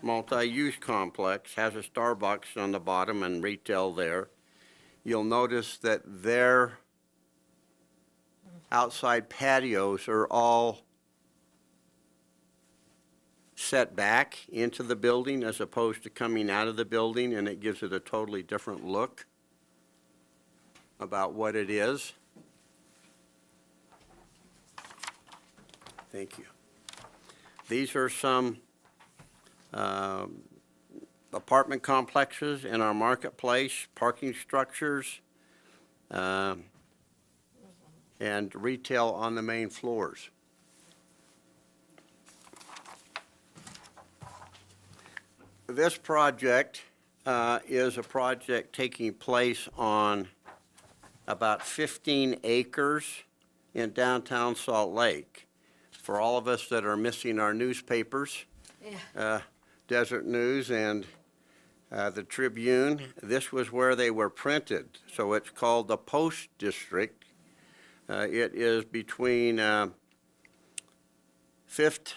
multi-use complex, has a Starbucks on the bottom and retail there. You'll notice that their outside patios are all set back into the building as opposed to coming out of the building, and it gives it a totally different look about what it is. Thank you. These are some apartment complexes in our marketplace, parking structures, and retail on the main floors. This project is a project taking place on about 15 acres in downtown Salt Lake. For all of us that are missing our newspapers, Desert News and the Tribune, this was where they were printed. So it's called the Post District. It is between 5th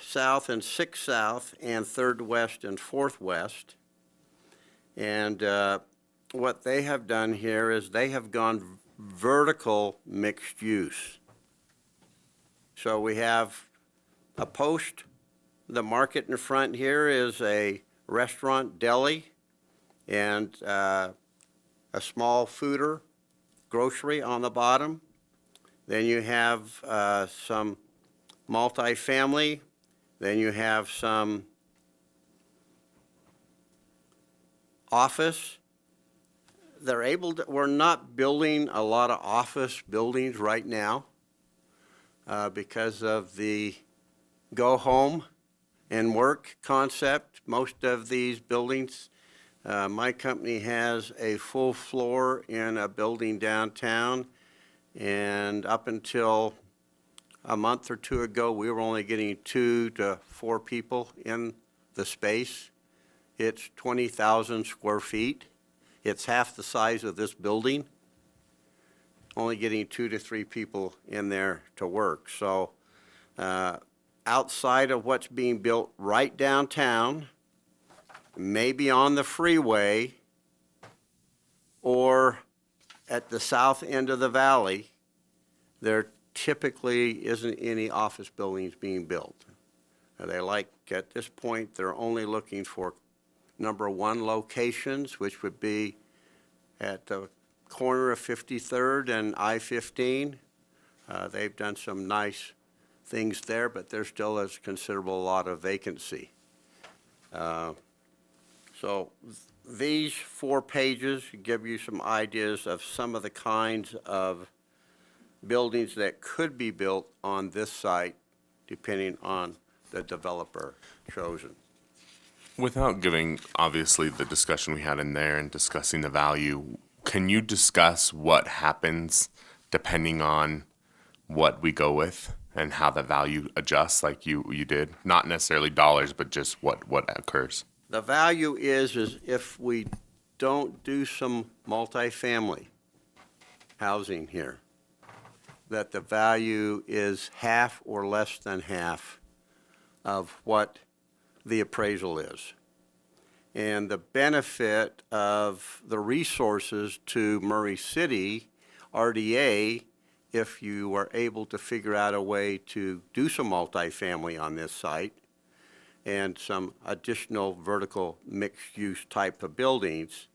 South and 6th South and 3rd West and 4th West. And what they have done here is they have gone vertical mixed use. So we have a Post, the market in front here is a restaurant, deli, and a small fooder, grocery on the bottom. Then you have some multifamily. Then you have some office. We're not building a lot of office buildings right now because of the go home and work concept. Most of these buildings, my company has a full floor in a building downtown, and up until a month or 2 ago, we were only getting 2 to 4 people in the space. It's 20,000 square feet. It's half the size of this building, only getting 2 to 3 people in there to work. So outside of what's being built right downtown, maybe on the freeway, or at the south end of the valley, there typically isn't any office buildings being built. At this point, they're only looking for number 1 locations, which would be at the corner of 53rd and I-15. They've done some nice things there, but there still is a considerable lot of vacancy. So these 4 pages give you some ideas of some of the kinds of buildings that could be built on this site, depending on the developer chosen. Without giving, obviously, the discussion we had in there and discussing the value, can you discuss what happens depending on what we go with and how the value adjusts like you did? Not necessarily dollars, but just what occurs. The value is if we don't do some multifamily housing here, that the value is half or less than half of what the appraisal is. And the benefit of the resources to Murray City, RDA, if you are able to figure out a way to do some multifamily on this site and some additional vertical mixed-use type of buildings,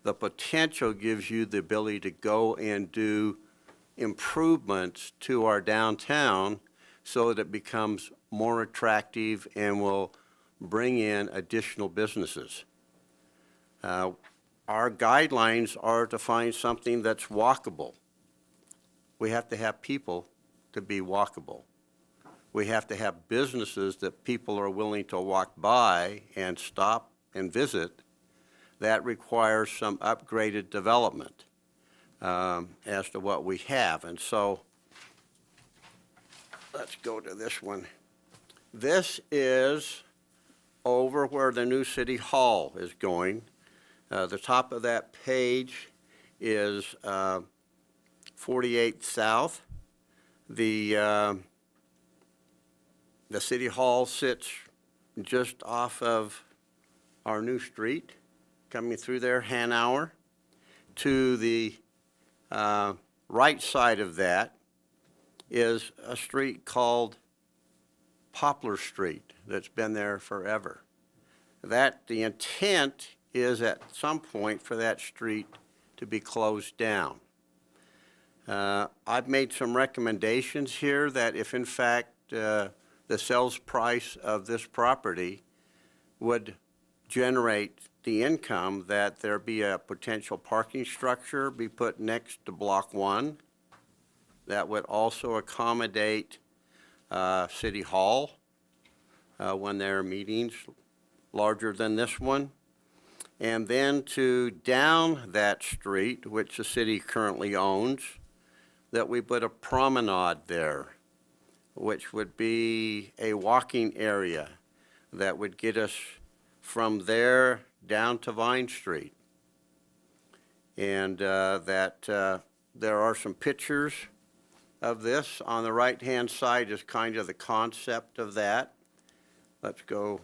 the potential gives you the ability to go and do improvements to our downtown so that it becomes more attractive and will bring in additional businesses. Our guidelines are to find something that's walkable. We have to have people to be walkable. We have to have businesses that people are willing to walk by and stop and visit. That requires some upgraded development as to what we have. And so let's go to this one. This is over where the new city hall is going. The top of that page is 48th South. The city hall sits just off of our new street, coming through there, Hanauer. To the right side of that is a street called Poplar Street that's been there forever. The intent is at some point for that street to be closed down. I've made some recommendations here that if in fact the sales price of this property would generate the income, that there be a potential parking structure be put next to Block 1 that would also accommodate City Hall when there are meetings larger than this one. And then to down that street, which the city currently owns, that we put a promenade there, which would be a walking area that would get us from there down to Vine Street. And there are some pictures of this. On the right-hand side is kind of the concept of that. Let's go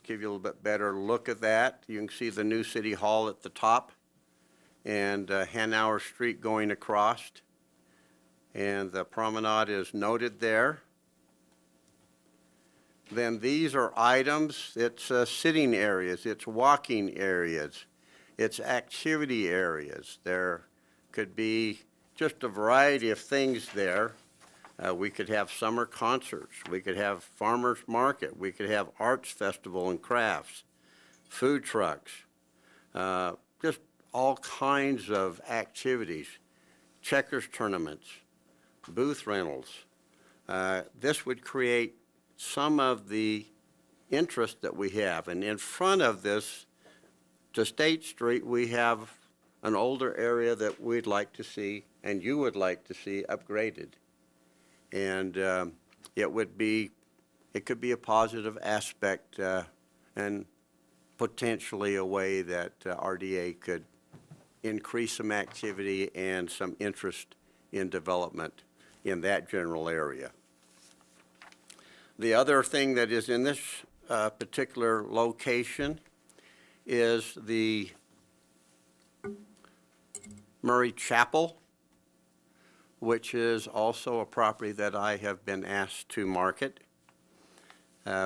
give you a little bit better look at that. You can see the new city hall at the top and Hanauer Street going across. And the promenade is noted there. Then these are items. It's sitting areas, it's walking areas, it's activity areas. There could be just a variety of things there. We could have summer concerts, we could have farmers market, we could have arts festival and crafts, food trucks, just all kinds of activities, checkers tournaments, booth rentals. This would create some of the interest that we have. And in front of this, to State Street, we have an older area that we'd like to see and you would like to see upgraded. And it could be a positive aspect and potentially a way that RDA could increase some activity and some interest in development in that general area. The other thing that is in this particular location is the Murray Chapel, which is also a property that I have been asked to market.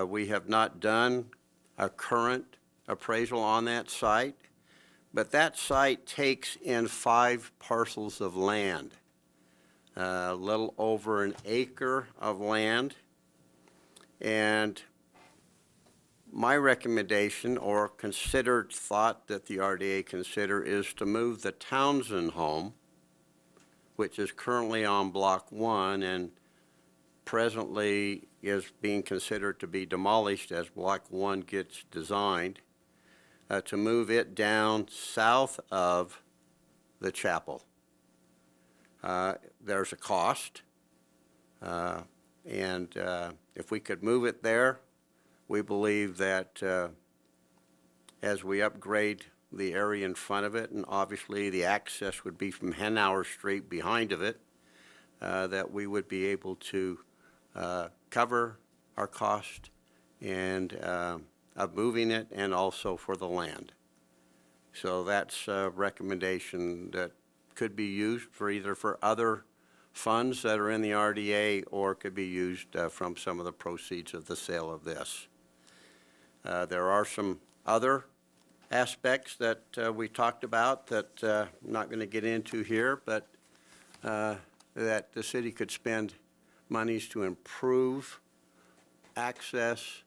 We have not done a current appraisal on that site, but that site takes in 5 parcels of land, a little over an acre of land. And my recommendation or considered thought that the RDA consider is to move the Townsend home, which is currently on Block 1 and presently is being considered to be demolished as Block 1 gets designed, to move it down south of the chapel. There's a cost, and if we could move it there, We believe that as we upgrade the area in front of it, and obviously the access would be from Hanauer Street behind of it, that we would be able to cover our cost and of moving it and also for the land. So that's a recommendation that could be used for either for other funds that are in the RDA or could be used from some of the proceeds of the sale of this. There are some other aspects that we talked about that I'm not going to get into here, but that the city could spend monies to improve access,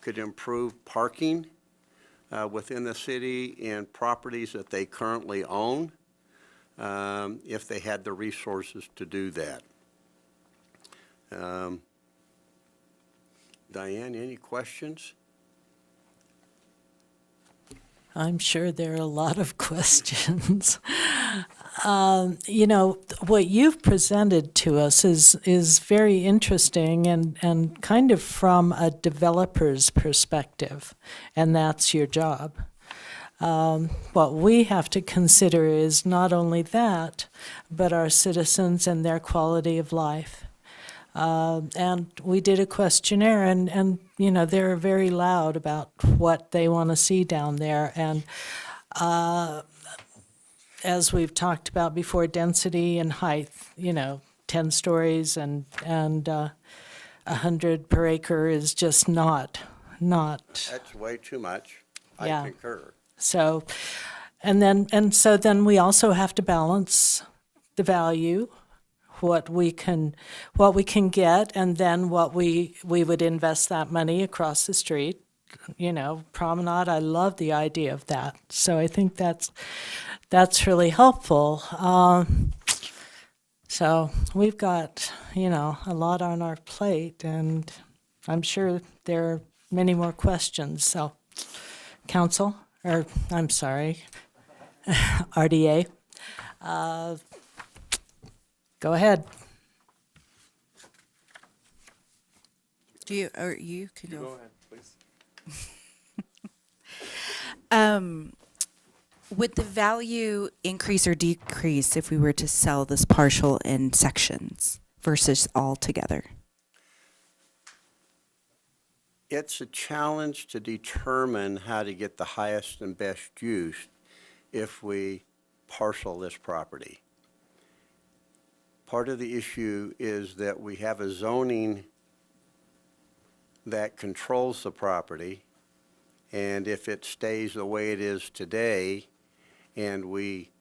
could improve parking within the city in properties that they currently own, if they had the resources to do that. Diane, any questions? I'm sure there are a lot of questions. You know, what you've presented to us is very interesting and kind of from a developer's perspective, and that's your job. What we have to consider is not only that, but our citizens and their quality of life. And we did a questionnaire, and you know, they're very loud about what they want to see down there. And as we've talked about before, density and height, you know, 10 stories and 100 per acre is just not. That's way too much. Yeah. I concur. So, so then we also have to balance the value, what we can get, and then what we would invest that money across the street. You know, Promenade, I love the idea of that. So I think that's really helpful. So we've got, you know, a lot on our plate, and I'm sure there are many more questions. So, Council, or I'm sorry, RDA, go ahead. Do you, or you could go. Go ahead, please. Would the value increase or decrease if we were to sell this partial in sections versus all together? It's a challenge to determine how to get the highest and best use if we parcel this property. Part of the issue is that we have a zoning that controls the property, and if it stays the way it is today, and we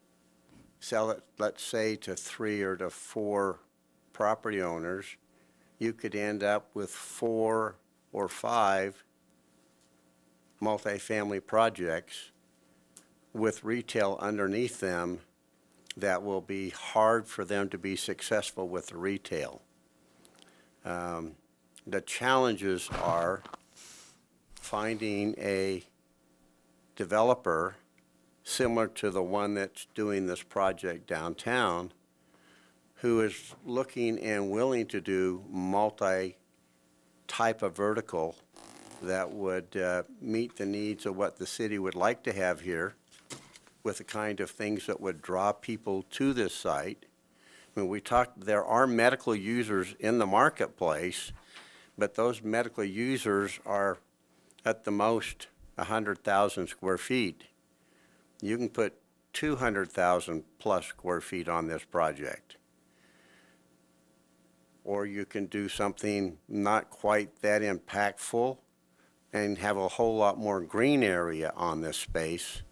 sell it, let's say, to 3 or to 4 property owners, you could end up with 4 or 5 multifamily projects with retail underneath them that will be hard for them to be successful with the retail. The challenges are finding a developer similar to the one that's doing this project downtown, who is looking and willing to do multi-type of vertical that would meet the needs of what the city would like to have here, with the kind of things that would draw people to this site. When we talked, there are medical users in the marketplace, but those medical users are at the most 100,000 square feet. You can put 200,000 plus square feet on this project. Or you can do something not quite that impactful and have a whole lot more green area on this space,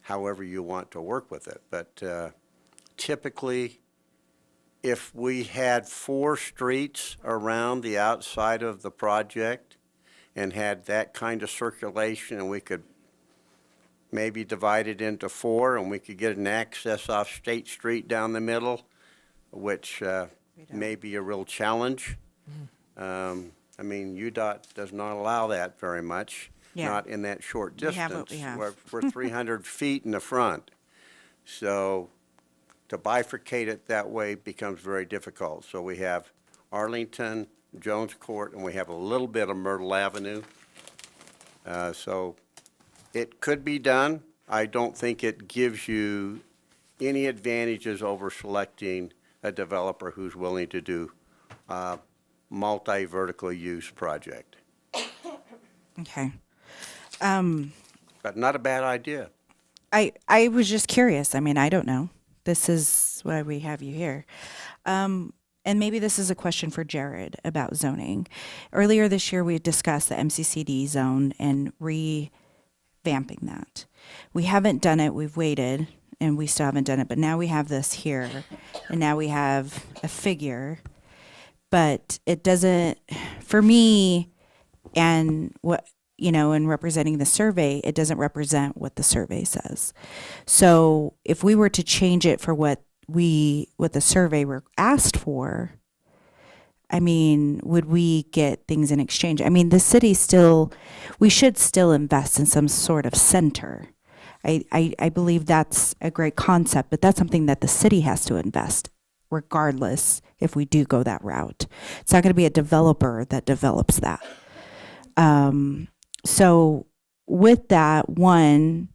however you want to work with it. But typically, if we had 4 streets around the outside of the project and had that kind of circulation, and we could maybe divide it into 4, and we could get an access off State Street down the middle, which may be a real challenge. I mean, UDOT does not allow that very much, not in that short distance. We have what we have. We're 300 feet in the front. So to bifurcate it that way becomes very difficult. So we have Arlington, Jones Court, and we have a little bit of Myrtle Avenue. So it could be done. I don't think it gives you any advantages over selecting a developer who's willing to do a multi-vertical use project. Okay. But not a bad idea. I was just curious. I mean, I don't know. This is why we have you here. And maybe this is a question for Jared about zoning. Earlier this year, we discussed the MCCD zone and revamping that. We haven't done it. We've waited, and we still haven't done it. But now we have this here, and now we have a figure. But it doesn't, for me, and what, you know, in representing the survey, it doesn't represent what the survey says. So if we were to change it for what the survey were asked for, I mean, would we get things in exchange? I mean, the city we should still invest in some sort of center. I believe that's a great concept, but that's something that the city has to invest regardless if we do go that route. It's not going to be a developer that develops that. So with that, one,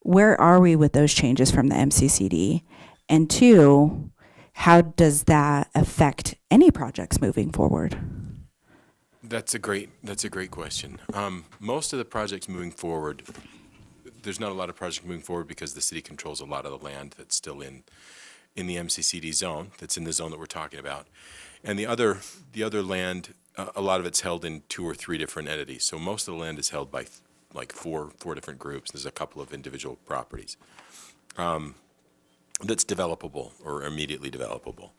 where are we with those changes from the MCCD? And two, how does that affect any projects moving forward? That's a great question. Most of the projects moving forward, there's not a lot of projects moving forward because the city controls a lot of the land that's still in the MCCD zone, that's in the zone that we're talking about. And the other land, a lot of it's held in 2 or 3 different entities. So most of the land is held by like four different groups. There's a couple of individual properties. That's developable or immediately developable.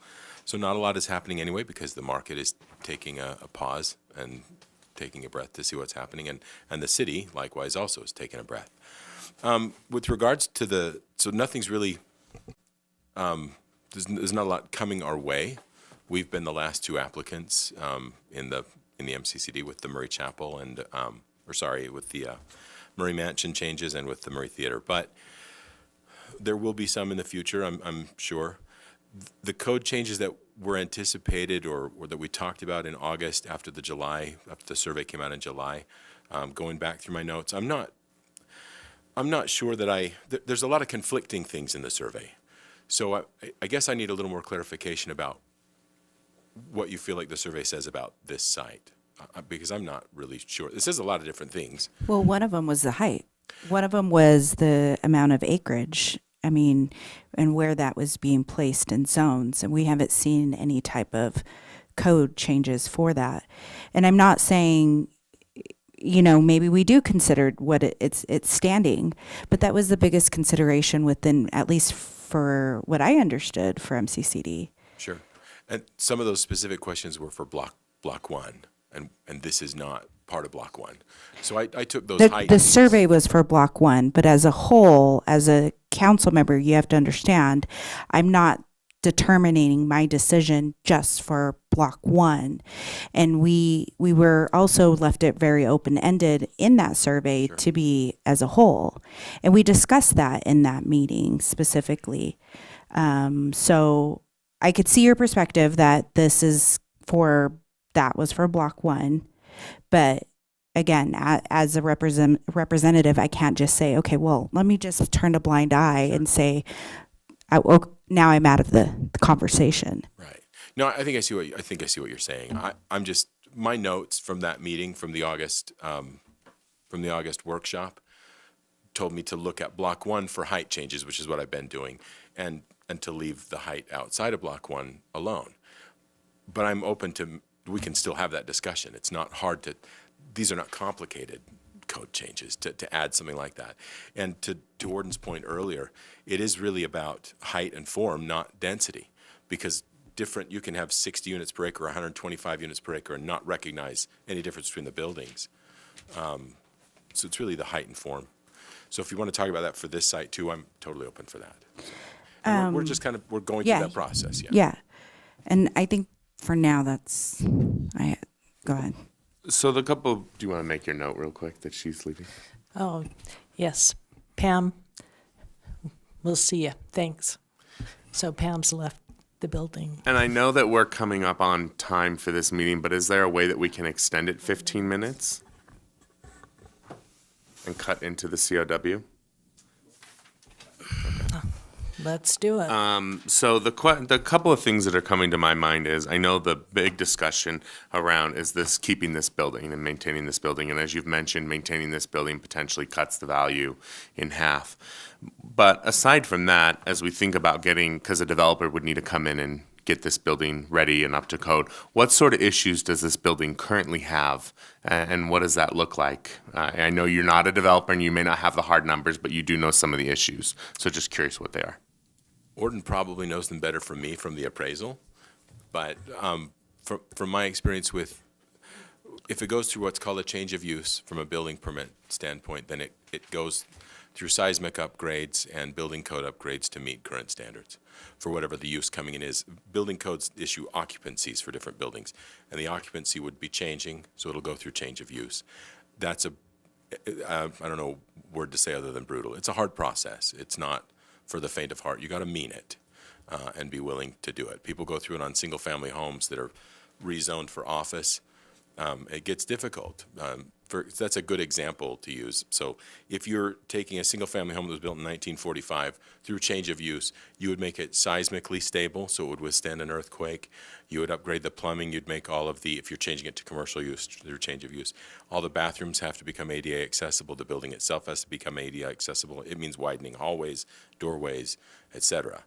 So not a lot is happening anyway because the market is taking a pause and taking a breath to see what's happening. And the city, likewise, also is taking a breath. With regards to so nothing's really, there's not a lot coming our way. We've been the last 2 applicants in the MCCD with the Murray Chapel and, with the Murray Mansion changes and with the Murray Theater. But there will be some in the future, I'm sure. The code changes that were anticipated or that we talked about in August after the survey came out in July, going back through my notes, I'm not sure that there's a lot of conflicting things in the survey. So I guess I need a little more clarification about what you feel like the survey says about this site, because I'm not really sure. It says a lot of different things. Well, one of them was the height. One of them was the amount of acreage. I mean, and where that was being placed in zones. And we haven't seen any type of code changes for that. And I'm not saying, you know, maybe we do consider what it's standing, but that was the biggest consideration within, at least for what I understood for MCCD. Sure. And some of those specific questions were for block 1, and this is not part of block 1. So I took those heights. The survey was for block 1, but as a whole, as a council member, you have to understand, I'm not determining my decision just for block 1. And we were also left it very open-ended in that survey to be as a whole. And we discussed that in that meeting specifically. So I could see your perspective that this is that was for block 1. But again, as a representative, I can't just say, okay, well, let me just turn a blind eye and say, now I'm out of the conversation. Right. No, I think I see what you're saying. I'm just, my notes from that meeting from the August workshop told me to look at block 1 for height changes, which is what I've been doing, and to leave the height outside of block 1 alone. But I'm open to, we can still have that discussion. It's not hard these are not complicated code changes to add something like that. And to Warden's point earlier, it is really about height and form, not density, because you can have 60 units per acre or 125 units per acre and not recognize any difference between the buildings. So it's really the height and form. So if you want to talk about that for this site too, I'm totally open for that. And we're just we're going through that process. Yeah. And I think for now go ahead. So do you want to make your note real quick that she's leaving? Oh, yes. Pam, we'll see you. Thanks. So Pam's left the building. And I know that we're coming up on time for this meeting, but is there a way that we can extend it 15 minutes? And cut into the COW? Let's do it. So the couple of things that are coming to my mind is, I know the big discussion around is this keeping this building and maintaining this building. And as you've mentioned, maintaining this building potentially cuts the value in half. But aside from that, as we think about getting, because a developer would need to come in and get this building ready and up to code, what sort of issues does this building currently have? And what does that look like? I know you're not a developer and you may not have the hard numbers, but you do know some of the issues. So just curious what they are. Orton probably knows them better from me from the appraisal, but from my experience with, if it goes through what's called a change of use from a building permit standpoint, then it goes through seismic upgrades and building code upgrades to meet current standards for whatever the use coming in is. Building codes issue occupancies for different buildings, and the occupancy would be changing, so it'll go through change of use. That's I don't know word to say other than brutal. It's a hard process. It's not for the faint of heart. You got to mean it and be willing to do it. People go through it on single-family homes that are rezoned for office. It gets difficult. That's a good example to use. So if you're taking a single-family home that was built in 1945 through change of use, you would make it seismically stable so it would withstand an earthquake. You would upgrade the plumbing. You'd make all of the, if you're changing it to commercial use through change of use, all the bathrooms have to become ADA accessible. The building itself has to become ADA accessible. It means widening hallways, doorways, etc.,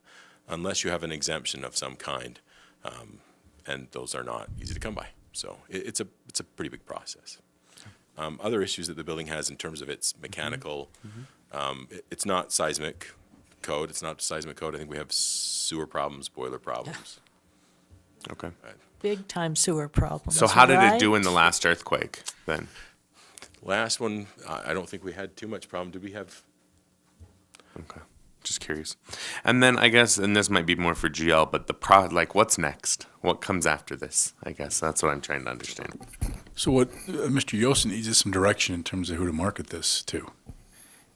unless you have an exemption of some kind, and those are not easy to come by. So it's a pretty big process. Other issues that the building has in terms of its mechanical, it's not seismic code. It's not seismic code. I think we have sewer problems, boiler problems. Okay. Big time sewer problems. So how did it do right? in the last earthquake then? Last one, I don't think we had too much problem. Did we have? Okay. Just curious. And then I guess, and this might be more for GL, but like what's next? What comes after this? I guess that's what I'm trying to understand. So what Mr. Yost needs is some direction in terms of who to market this to.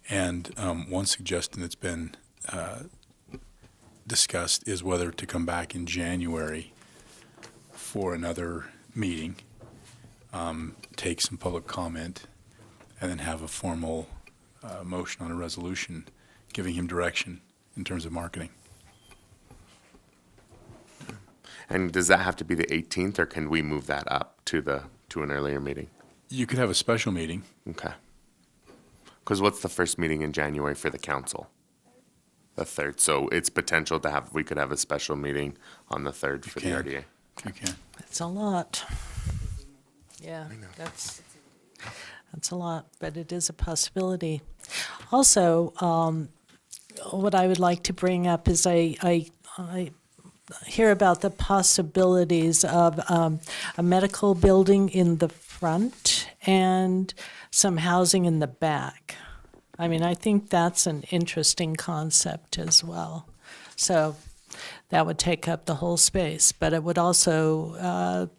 And one suggestion that's been discussed is whether to come back in January for another meeting, take some public comment, and then have a formal motion on a resolution giving him direction in terms of marketing. And does that have to be the 18th, or can we move that up to an earlier meeting? You could have a special meeting. Okay. Because what's the first meeting in January for the council? The 3rd. So it's potential to have, we could have a special meeting on the 3rd for the can. RDA. You can. It's a lot. Yeah, that's a lot, but it is a possibility. Also, what I would like to bring up is I hear about the possibilities of a medical building in the front and some housing in the back. I mean, I think that's an interesting concept as well. So that would take up the whole space, but it would also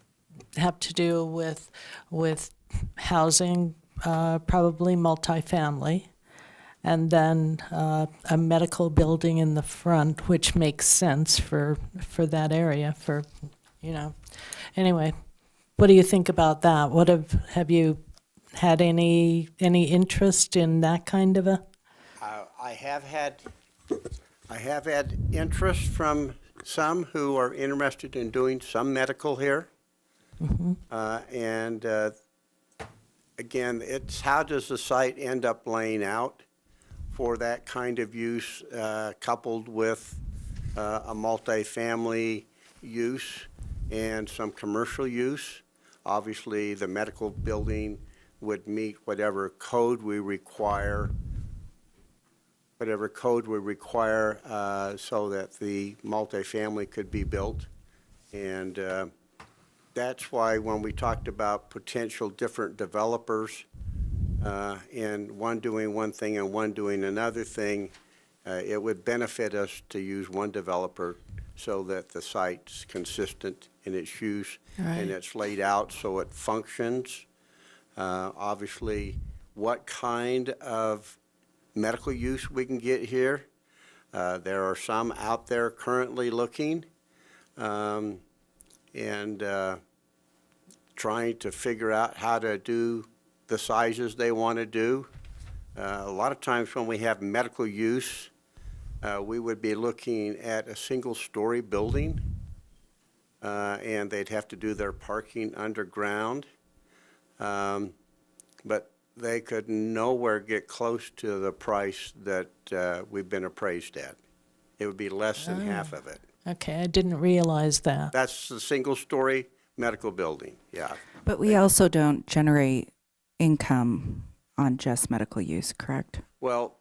have to do with housing, probably multifamily, and then a medical building in the front, which makes sense for that area. Anyway, what do you think about that? What have you had any interest in that kind of a? I have had interest from some who are interested in doing some medical here. And again, it's how does the site end up laying out for that kind of use, coupled with a multifamily use and some commercial use. Obviously, the medical building would meet whatever code we require, so that the multifamily could be built. And that's why when we talked about potential different developers, and one doing one thing and one doing another thing, it would benefit us to use one developer so that the site's consistent in its use and it's laid out so it functions. Obviously, what kind of medical use we can get here. There are some out there currently looking. and trying to figure out how to do the sizes they want to do. A lot of times when we have medical use, we would be looking at a single-story building, and they'd have to do their parking underground. But they could nowhere get close to the price that we've been appraised at. It would be less than half of it. Okay, I didn't realize that. That's the single-story medical building, yeah. But we also don't generate income on just medical use, correct? Well,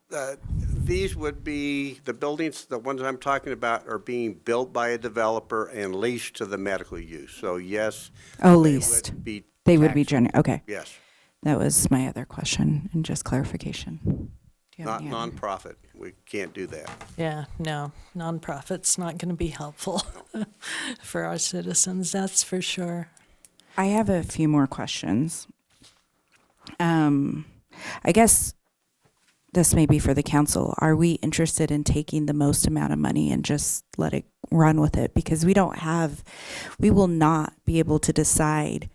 these would be, the buildings, the ones I'm talking about are being built by a developer and leased to the medical use. So yes. Oh, leased. They would be taxed. okay. Yes, That was my other question and just clarification. Do you have not any other- nonprofit. We can't do that. Yeah, no, nonprofit's not going to be helpful for our citizens, that's for sure. I have a few more questions. I guess this may be for the council. Are we interested in taking the most amount of money and just let it run with it? Because we will not be able to decide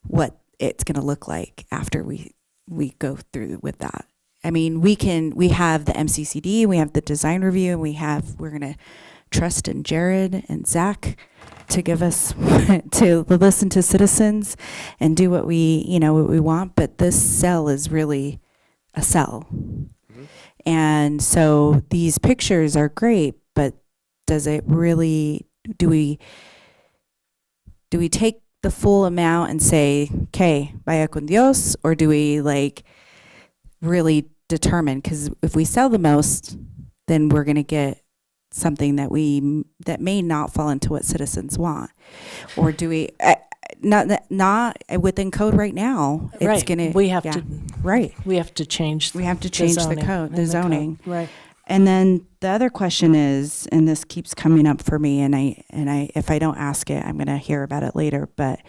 what it's going to look like after we go through with that. I mean, we have the MCCD, we have the design review, and we're going to trust in Jared and Zach to give us, to listen to citizens and do what we want. But this cell is really a cell. And so these pictures are great, but does it really, do we take the full amount and say, okay, vaya con Dios, or do we really determine? Because if we sell the most, then we're going to get something that may not fall into what citizens want. Or do we, not within code right now, it's Right, going to. we have to. Right. We have to change. We have to change the zoning code, in the zoning. Right. And then the other question is, and this keeps coming up for me, and I if I don't ask it, I'm going to hear about it later. But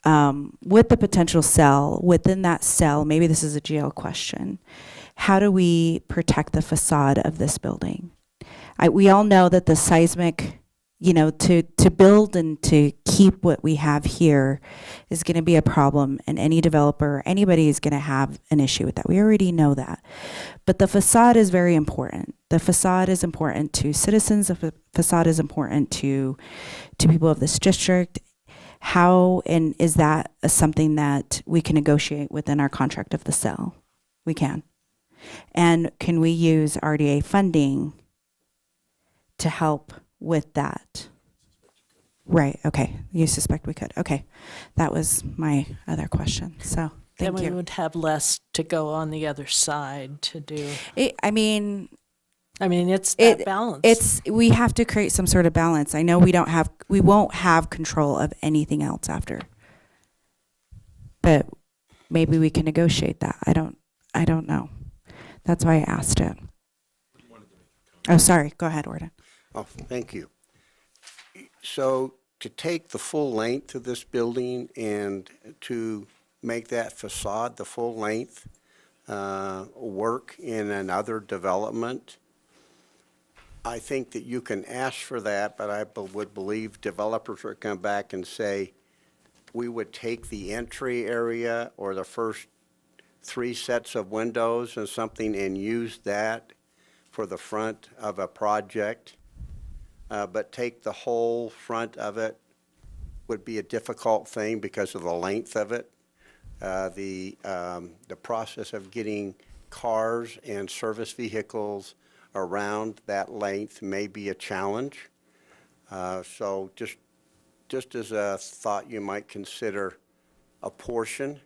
with the potential cell, within that cell, maybe this is a GL question. How do we protect the facade of this building? We all know that the seismic, to build and to keep what we have here is going to be a problem, and any developer, anybody is going to have an issue with that. We already know that. But the facade is very important. The facade is important to citizens. The facade is important to people of this district. How, and is that something that we can negotiate within our contract of the cell? We can. And can we use RDA funding to help with that? Right, okay. You suspect we could. Okay. That was my other question. So, Then thank we you. would have less to go on the other side to do. I mean, it's that balance. We have to create some sort of balance. I know we won't have control of anything else after. But maybe we can negotiate that. I don't know. That's why I asked it. Oh, sorry. Go ahead, Ordan. Oh, thank you. So to take the full length of this building and to make that facade the full length work in another development, I think that you can ask for that, but I would believe developers would come back and say, we would take the entry area or the first 3 sets of windows and something and use that for the front of a project. But take the whole front of it would be a difficult thing because of the length of it. The process of getting cars and service vehicles around that length may be a challenge. So just as a thought, you might consider a portion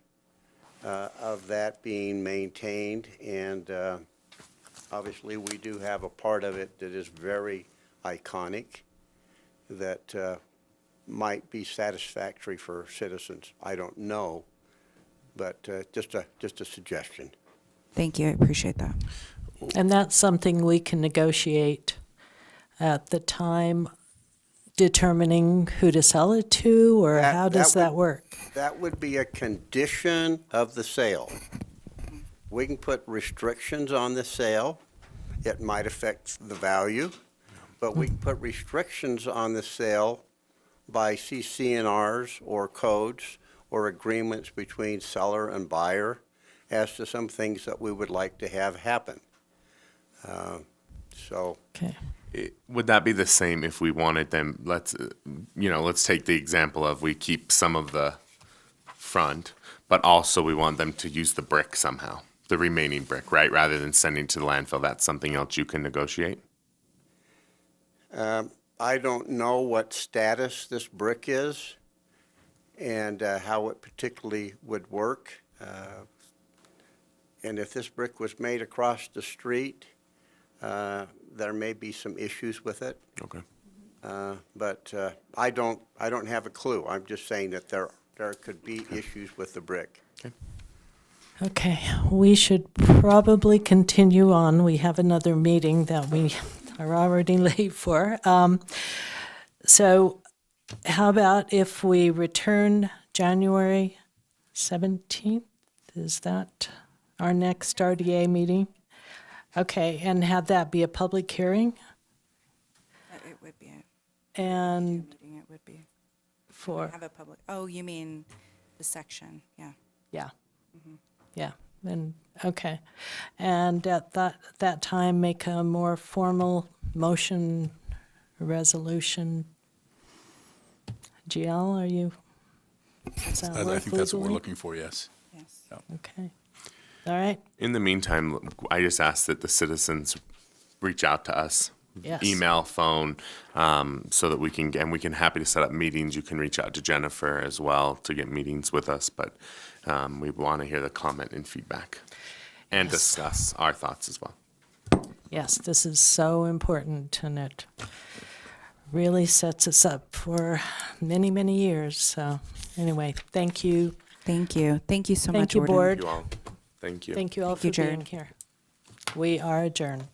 of that being maintained. And obviously, we do have a part of it that is very iconic that might be satisfactory for citizens. I don't know, but just a suggestion. Thank you. I appreciate that. And that's something we can negotiate at the time determining who to sell it to, or how does that work? That would be a condition of the sale. We can put restrictions on the sale. It might affect the value, but we can put restrictions on the sale by CCNRs or codes or agreements between seller and buyer as to some things that we would like to have happen. So, Okay. Would that be the same if we wanted them, let's take the example of we keep some of the front, but also we want them to use the brick somehow, the remaining brick, right? Rather than sending to the landfill, that's something else you can negotiate? I don't know what status this brick is and how it particularly would work. And if this brick was made across the street, there may be some issues with it. Okay. But I don't have a clue. I'm just saying that there could be issues with the brick. Okay, we should probably continue on. We have another meeting that we are already late for. So how about if we return January 17th? Is that our next RDA meeting? Okay, and have that be a public hearing? It would be. And It would be. for, Have a public, oh, you mean the section, yeah. yeah, yeah, and, okay. And at that time, make a more formal motion, resolution. GL, are you? Does that I work think that's what we're legally? looking for, yes. Yes. Okay, all right, In the meantime, I just ask that the citizens reach out to us. Yes. Email, phone, so that we can happy to set up meetings. You can reach out to Jennifer as well to get meetings with us, but we want to hear the comment and feedback and Yes. discuss our thoughts as well. yes, this is so important, and it really sets us up for many, many years, so, anyway, thank you. Thank you. Thank you so much, Thank you, Warden. board. You all, thank you. Thank you all Thank you, for being Jared. here. We are adjourned.